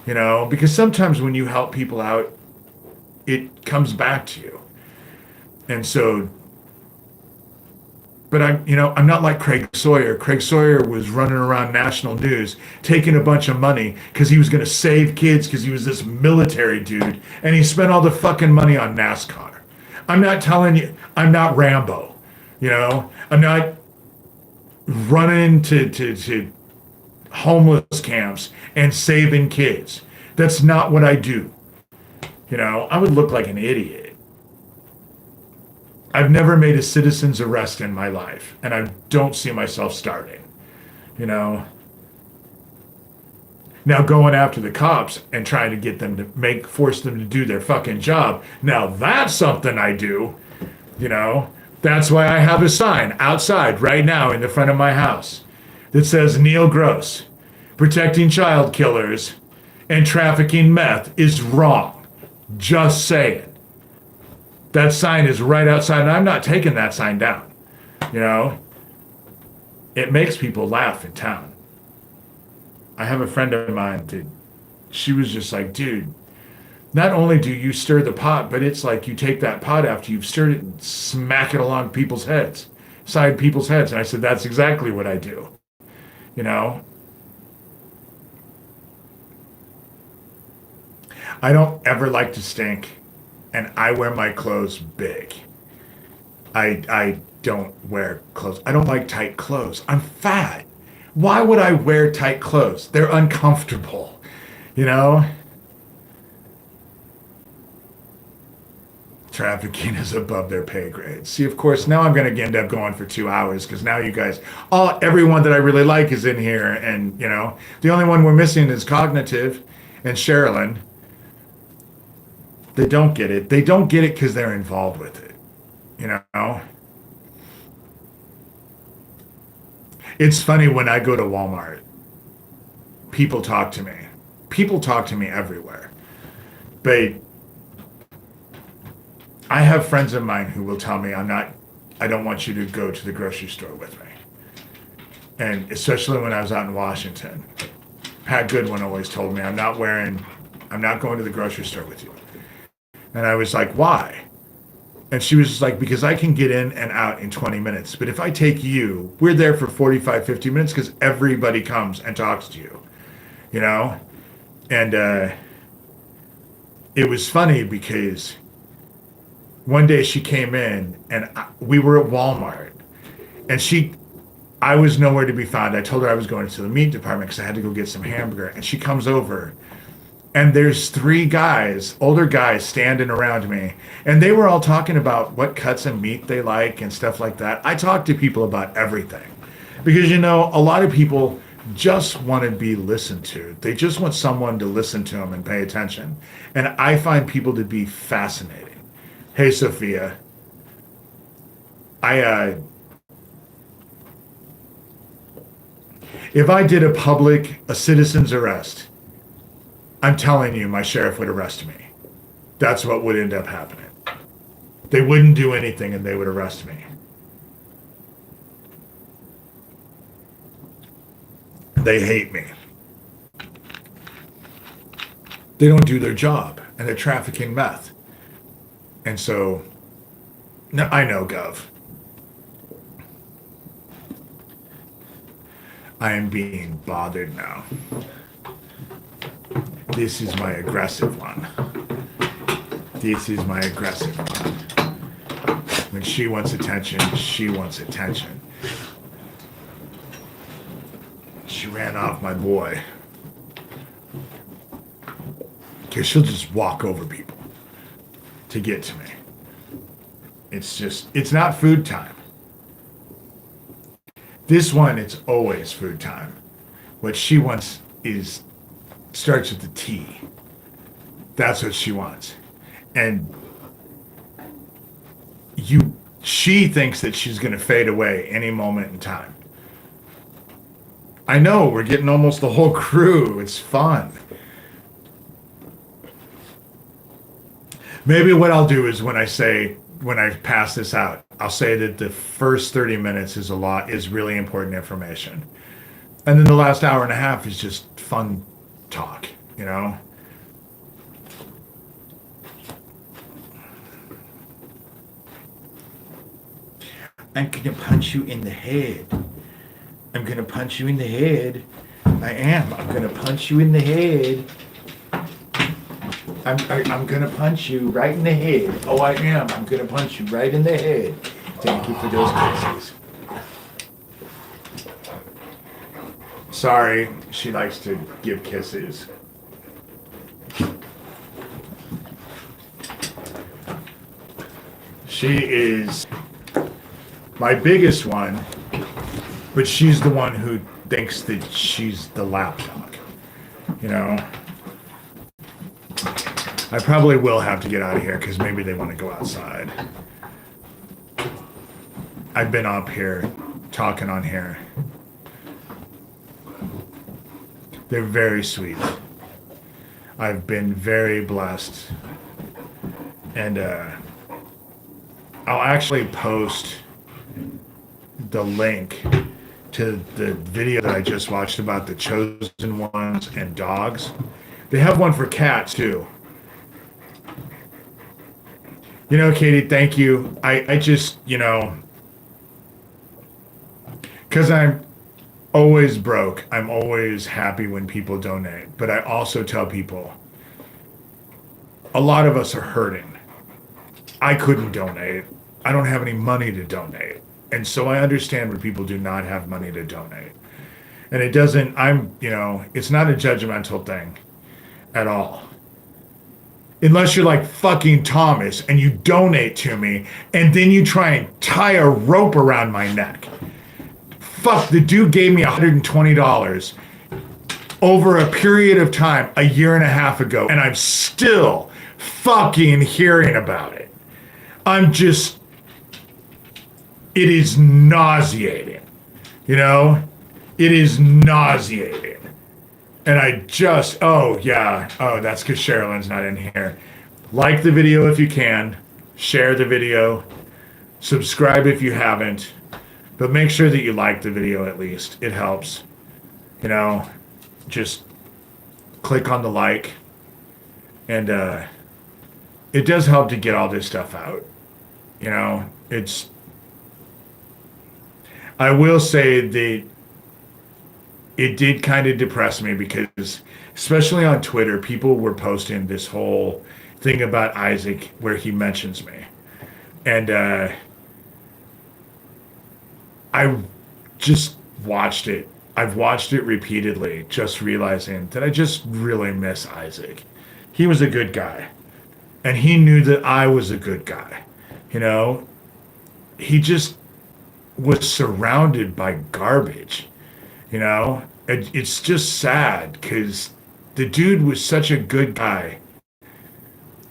you know? Because sometimes when you help people out, it comes back to you. And so, but I'm not like Craig Sawyer. Craig Sawyer was running around national news, taking a bunch of money because he was going to save kids because he was this military dude, and he spent all the fucking money on NASCAR. I'm not telling you, I'm not Rambo, you know? I'm not running to homeless camps and saving kids. That's not what I do. You know, I would look like an idiot. I've never made a citizen's arrest in my life, and I don't see myself starting, you know. Now going after the cops and trying to get them to force them to do their fucking job, now that's something I do, you know. That's why I have a sign outside right now in the front of my house that says Neil Gross, protecting child killers and trafficking meth is wrong. Just saying. That sign is right outside, and I'm not taking that sign down. You know, it makes people laugh in town. I have a friend of mine that she was just like, dude, not only do you stir the pot, but it's like you take that pot after you've stirred it and smack it along people's heads, side people's heads. And I said, that's exactly what I do. You know, I don't ever like to stink. And I wear my clothes big. I don't wear clothes. I don't like tight clothes. I'm fat. Why would I wear tight clothes? They're uncomfortable, you know? Trafficking is above their pay grade. See, of course, now I'm going to end up going for 2 hours because now you guys, everyone that I really like is in here. And, you know, the only one we're missing is Cognitive and Sherilyn. They don't get it. They don't get it because they're involved with it. You know? It's funny when I go to Walmart, people talk to me. People talk to me everywhere. But I have friends of mine who will tell me I don't want you to go to the grocery store with me. And especially when I was out in Washington, Pat Goodwin always told me, I'm not going to the grocery store with you. And I was like, why? And she was just like, because I can get in and out in 20 minutes. But if I take you, we're there for 45, 50 minutes because everybody comes and talks to you, you know? And it was funny because one day she came in and we were at Walmart and I was nowhere to be found. I told her I was going to the meat department because I had to go get some hamburger. And she comes over. And there's 3 guys, older guys, standing around me. And they were all talking about what cuts of meat they like and stuff like that. I talk to people about everything. Because, you know, a lot of people just want to be listened to. They just want someone to listen to them and pay attention. And I find people to be fascinating. Hey, Sophia. If I did a citizen's arrest, I'm telling you, my sheriff would arrest me. That's what would end up happening. They wouldn't do anything and they would arrest me. They hate me. They don't do their job and they're trafficking meth. And so, no, I know, Gov. I am being bothered now. This is my aggressive one. This is my aggressive one. and she wants attention. She wants attention. She ran off my boy. Because she'll just walk over people to get to me. It's not food time. This one, it's always food time. What she wants starts with the T. That's what she wants. And she thinks that she's going to fade away any moment in time. I know, we're getting almost the whole crew. It's fun. Maybe what I'll do is when I pass this out, I'll say that the first 30 minutes is really important information. And then the last hour and a half is just fun talk, you know? I'm gonna punch you in the head. I'm gonna punch you in the head. I am. I'm gonna punch you in the head. I'm gonna punch you right in the head. Oh, I am. I'm gonna punch you right in the head. Thank you for those kisses. Sorry, she likes to give kisses. She is my biggest one, but she's the one who thinks that she's the lapdog, you know? I probably will have to get out of here because maybe they want to go outside. I've been up here, talking on here. They're very sweet. I've been very blessed. And I'll actually post the link to the video that I just watched about the chosen ones and dogs. They have one for cats too. You know, Katie, thank you. I just, you know, because I'm always broke. I'm always happy when people donate. But I also tell people, a lot of us are hurting. I couldn't donate. I don't have any money to donate. And so I understand when people do not have money to donate. And it doesn't, it's not a judgmental thing at all. Unless you're like fucking Thomas and you donate to me and then you try and tie a rope around my neck. Fuck, the dude gave me $120 over a period of time a year and a half ago, and I'm still fucking hearing about it. It is nauseating, you know? It is nauseating. And that's because Sherilyn's not in here. Like the video if you can, share the video, subscribe if you haven't, but make sure that you like the video at least. It helps. You know, just click on the like, and it does help to get all this stuff out. You know, I will say that it did kind of depress me because, especially on Twitter, people were posting this whole thing about Isaac where he mentions me. And I just watched it. I've watched it repeatedly, just realizing that I just really miss Isaac. He was a good guy. And he knew that I was a good guy. You know, he just was surrounded by garbage. You know, it's just sad because the dude was such a good guy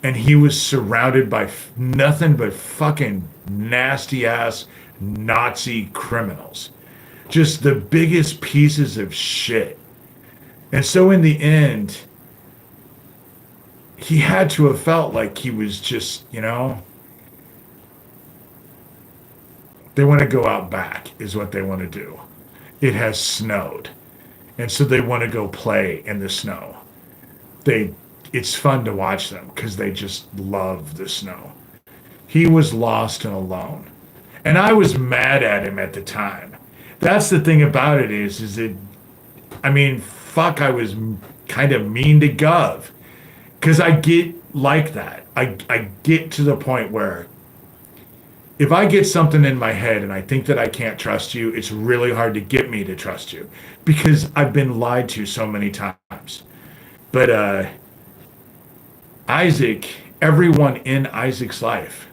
and he was surrounded by nothing but fucking nasty ass Nazi criminals. Just the biggest pieces of shit. And so in the end, he had to have felt like he was just, you know, they want to go out back is what they want to do. It has snowed. And so they want to go play in the snow. It's fun to watch them because they just love the snow. He was lost and alone. And I was mad at him at the time. That's the thing about it is that, I was kind of mean to Gov. Because I get like that. I get to the point where if I get something in my head and I think that I can't trust you, it's really hard to get me to trust you because I've been lied to so many times. But Isaac, everyone in Isaac's life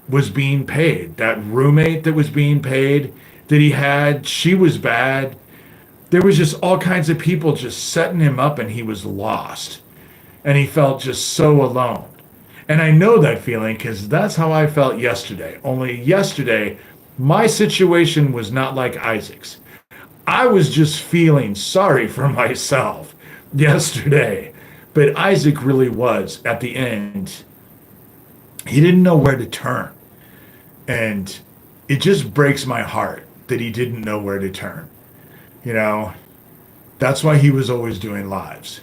was being paid. That roommate that was being paid that he had, she was bad. There was just all kinds of people just setting him up and he was lost. And he felt just so alone. And I know that feeling because that's how I felt yesterday. Only yesterday, my situation was not like Isaac's. I was just feeling sorry for myself yesterday. But Isaac really was, at the end, he didn't know where to turn. And it just breaks my heart that he didn't know where to turn. You know, that's why he was always doing lives.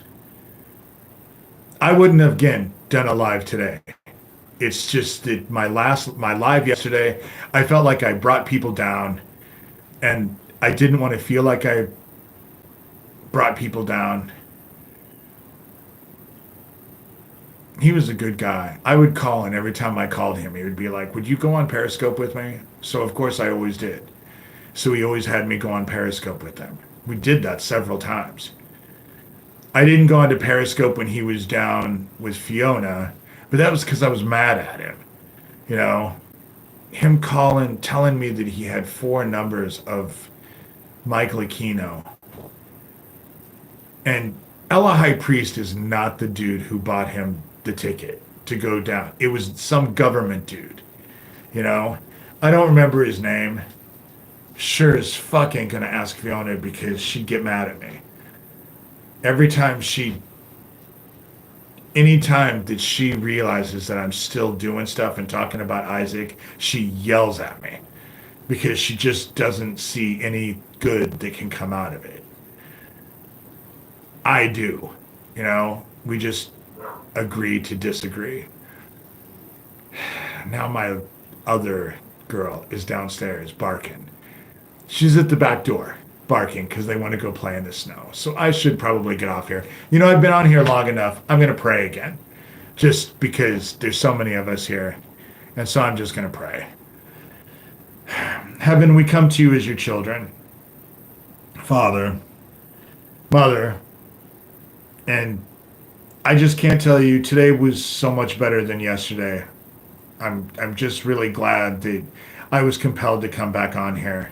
I wouldn't have, again, done a live today. It's just that my live yesterday, I felt like I brought people down and I didn't want to feel like I brought people down. He was a good guy. I would call, and every time I called him, he would be like, "Would you go on Periscope with me?" So of course I always did. So he always had me go on Periscope with him. We did that several times. I didn't go onto Periscope when he was down with Fiona, but that was because I was mad at him. You know, him calling, telling me that he had 4 numbers of Michael Aquino. And Ella High Priest is not the dude who bought him the ticket to go down. It was some government dude. You know, I don't remember his name. Sure as fucking gonna ask Fiona because she'd get mad at me. Every time anytime that she realizes that I'm still doing stuff and talking about Isaac, she yells at me because she just doesn't see any good that can come out of it. I do. You know, we just agree to disagree. Now my other girl is downstairs barking. She's at the back door barking because they want to go play in the snow. So I should probably get off here. You know, I've been on here long enough. I'm going to pray again just because there's so many of us here. And so I'm just going to pray. Heaven, we come to you as your children. Father, Mother, and I just can't tell you, today was so much better than yesterday. I'm just really glad that I was compelled to come back on here.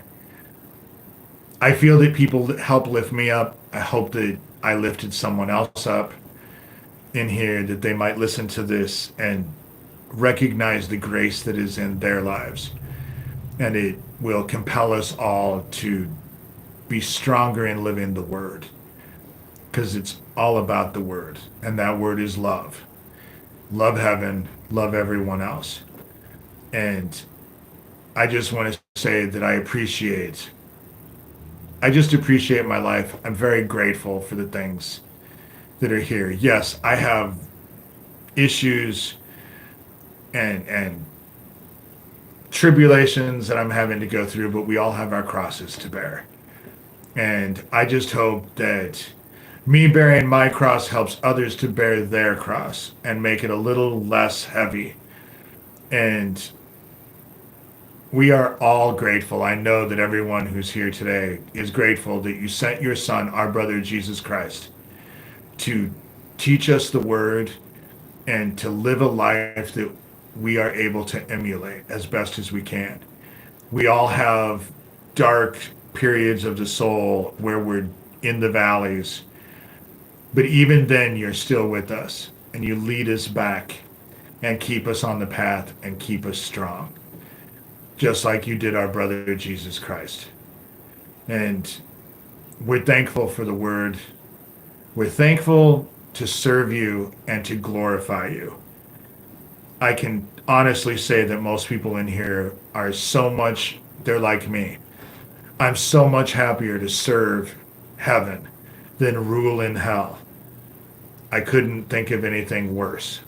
I feel that people help lift me up. I hope that I lifted someone else up in here, that they might listen to this and recognize the grace that is in their lives. And it will compel us all to be stronger in living the word. Because it's all about the word. And that word is love. Love heaven, love everyone else. And I just want to say that I just appreciate my life. I'm very grateful for the things that are here. Yes, I have issues and tribulations that I'm having to go through, but we all have our crosses to bear. And I just hope that me bearing my cross helps others to bear their cross and make it a little less heavy. And we are all grateful. I know that everyone who's here today is grateful that you sent your son, our brother Jesus Christ, to teach us the word and to live a life that we are able to emulate as best as we can. We all have dark periods of the soul where we're in the valleys, but even then you're still with us and you lead us back and keep us on the path and keep us strong, just like you did our brother Jesus Christ. And we're thankful for the word. We're thankful to serve you and to glorify you. I can honestly say that most people in here are they're like me. I'm so much happier to serve heaven than rule in hell. I couldn't think of anything worse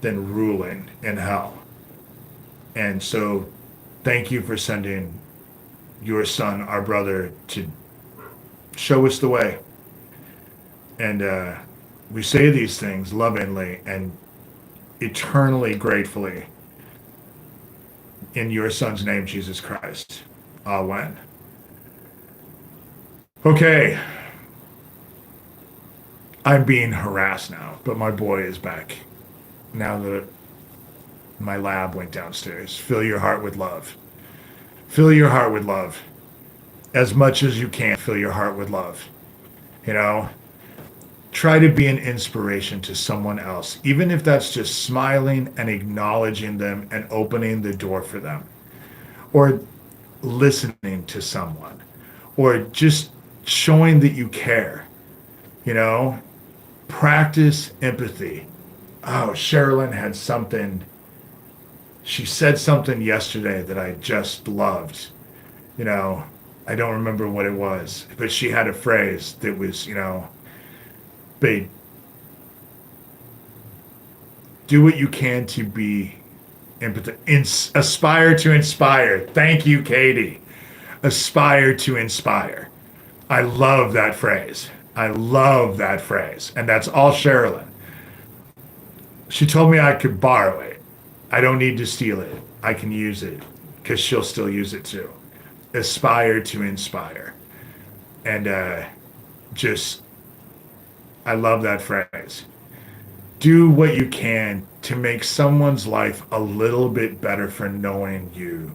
than ruling in hell. And so thank you for sending your son, our brother, to show us the way. And we say these things lovingly and eternally gratefully in your son's name, Jesus Christ. Amen. Okay, I'm being harassed now, but my boy is back. Now that my lab went downstairs. Fill your heart with love. Fill your heart with love. As much as you can, fill your heart with love. You know, try to be an inspiration to someone else, even if that's just smiling and acknowledging them and opening the door for them, or listening to someone, or just showing that you care. You know, practice empathy. Oh, Sherilyn had something. She said something yesterday that I just loved. You know, I don't remember what it was, but she had a phrase that was, babe, do what you can to be empathetic. Aspire to inspire. Thank you, Katie. Aspire to inspire. I love that phrase. I love that phrase. And that's all Sherilyn. She told me I could borrow it. I don't need to steal it. I can use it because she'll still use it too. Aspire to inspire. And I love that phrase. Do what you can to make someone's life a little bit better for knowing you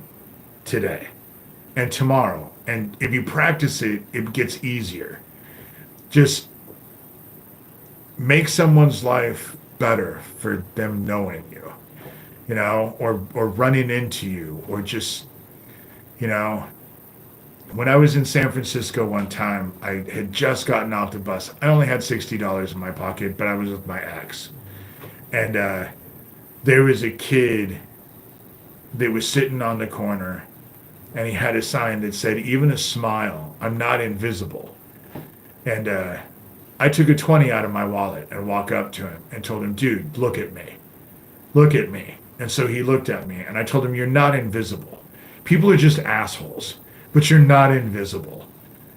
today and tomorrow. And if you practice it, it gets easier. Just make someone's life better for them knowing you, or running into you, or just, when I was in San Francisco one time, I had just gotten off the bus. I only had $60 in my pocket, but I was with my ex. And there was a kid that was sitting on the corner, and he had a sign that said, even a smile, I'm not invisible. And I took a 20 out of my wallet and walked up to him and told him, dude, look at me. Look at me. And so he looked at me, and I told him, you're not invisible. People are just assholes, but you're not invisible,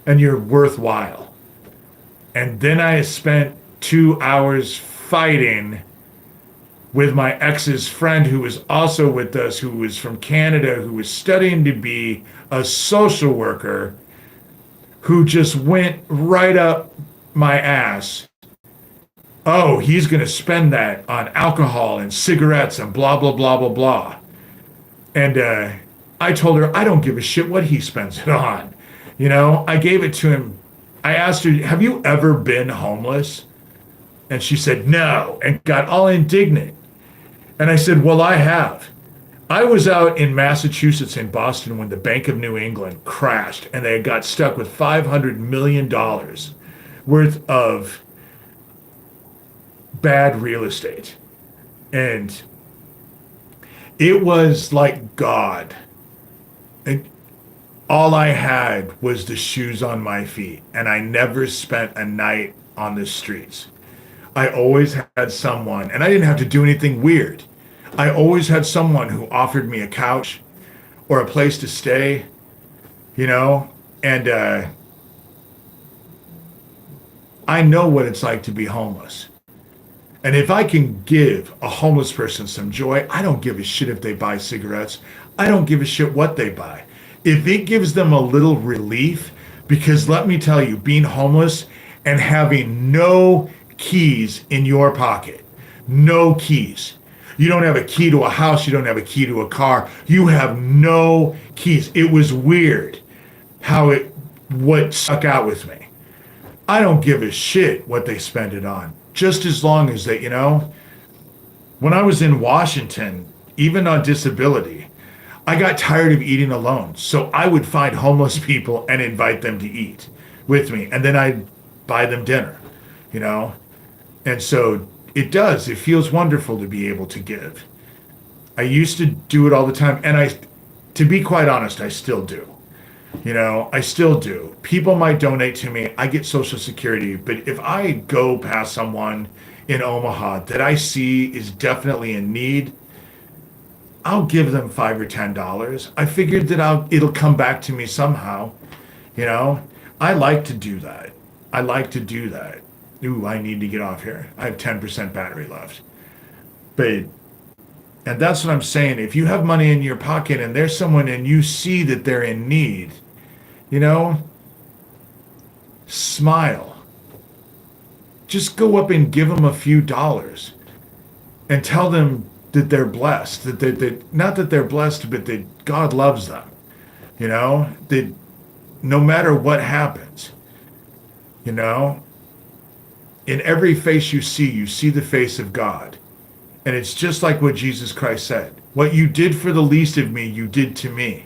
and you're worthwhile. And then I spent 2 hours fighting with my ex's friend who was also with us, who was from Canada, who was studying to be a social worker, who just went right up my ass. Oh, he's going to spend that on alcohol and cigarettes and blah, blah, blah, blah, blah. And I told her, I don't give a shit what he spends it on. I gave it to him. I asked her, have you ever been homeless? And she said, no, and got all indignant. And I said, well, I have. I was out in Massachusetts and Boston when the Bank of New England crashed, and they got stuck with $500 million worth of bad real estate. And it was like God. And all I had was the shoes on my feet, and I never spent a night on the streets. I always had someone, and I didn't have to do anything weird. I always had someone who offered me a couch or a place to stay, and I know what it's like to be homeless. And if I can give a homeless person some joy, I don't give a shit if they buy cigarettes. I don't give a shit what they buy. If it gives them a little relief, because let me tell you, being homeless and having no keys in your pocket, no keys. You don't have a key to a house. You don't have a key to a car. You have no keys. It was weird what stuck out with me. I don't give a shit what they spend it on. Just as long as they, when I was in Washington, even on disability, I got tired of eating alone. So I would find homeless people and invite them to eat with me. And then I'd buy them dinner, And so it feels wonderful to be able to give. I used to do it all the time. And to be quite honest, I still do. I still do. People might donate to me. I get Social Security. But if I go past someone in Omaha that I see is definitely in need, I'll give them $5 or $10. I figured that it'll come back to me somehow. I like to do that. Ooh, I need to get off here. I have 10% battery left. But And that's what I'm saying. If you have money in your pocket and there's someone and you see that they're in need, you know, smile. Just go up and give them a few dollars and tell them that they're blessed, that not that they're blessed, but that God loves them, that no matter what happens, you know, in every face you see the face of God. And it's just like what Jesus Christ said. What you did for the least of me, you did to me.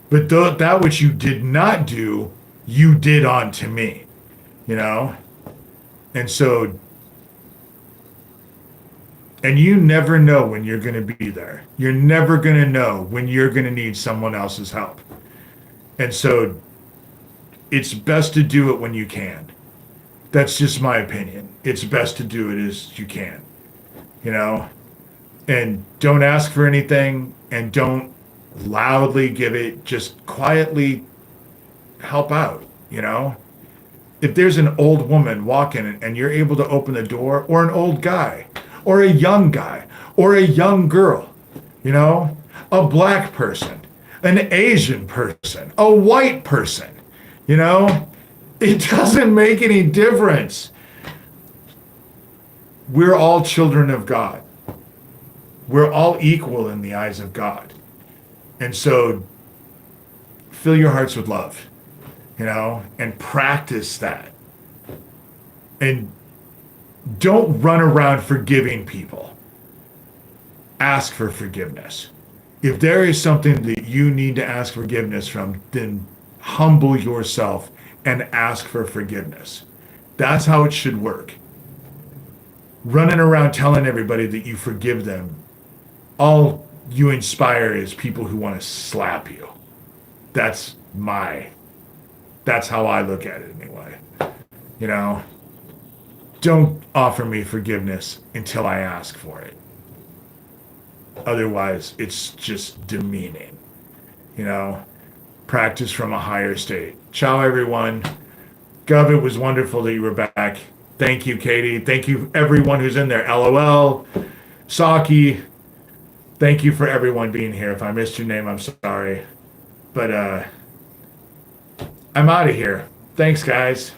But that which you did not do, you did unto me, you know? And so, and you never know when you're going to be there. You're never going to know when you're going to need someone else's help. And so it's best to do it when you can. That's just my opinion. It's best to do it as you can, and don't ask for anything and don't loudly give it. Just quietly help out, If there's an old woman walking and you're able to open the door, or an old guy, or a young guy, or a young girl, a black person, an Asian person, a white person, it doesn't make any difference. We're all children of God. We're all equal in the eyes of God. And so fill your hearts with love, and practice that. And don't run around forgiving people. Ask for forgiveness. If there is something that you need to ask forgiveness from, then humble yourself and ask for forgiveness. That's how it should work. Running around telling everybody that you forgive them, all you inspire is people who want to slap you. That's how I look at it anyway. Don't offer me forgiveness until I ask for it. Otherwise, it's just demeaning. Practice from a higher state. Ciao, everyone. Gov, it was wonderful that you were back. Thank you, Katie. Thank you, everyone who's in there. LOL, Saki. Thank you for everyone being here. If I missed your name, I'm sorry. But I'm out of here. Thanks, guys.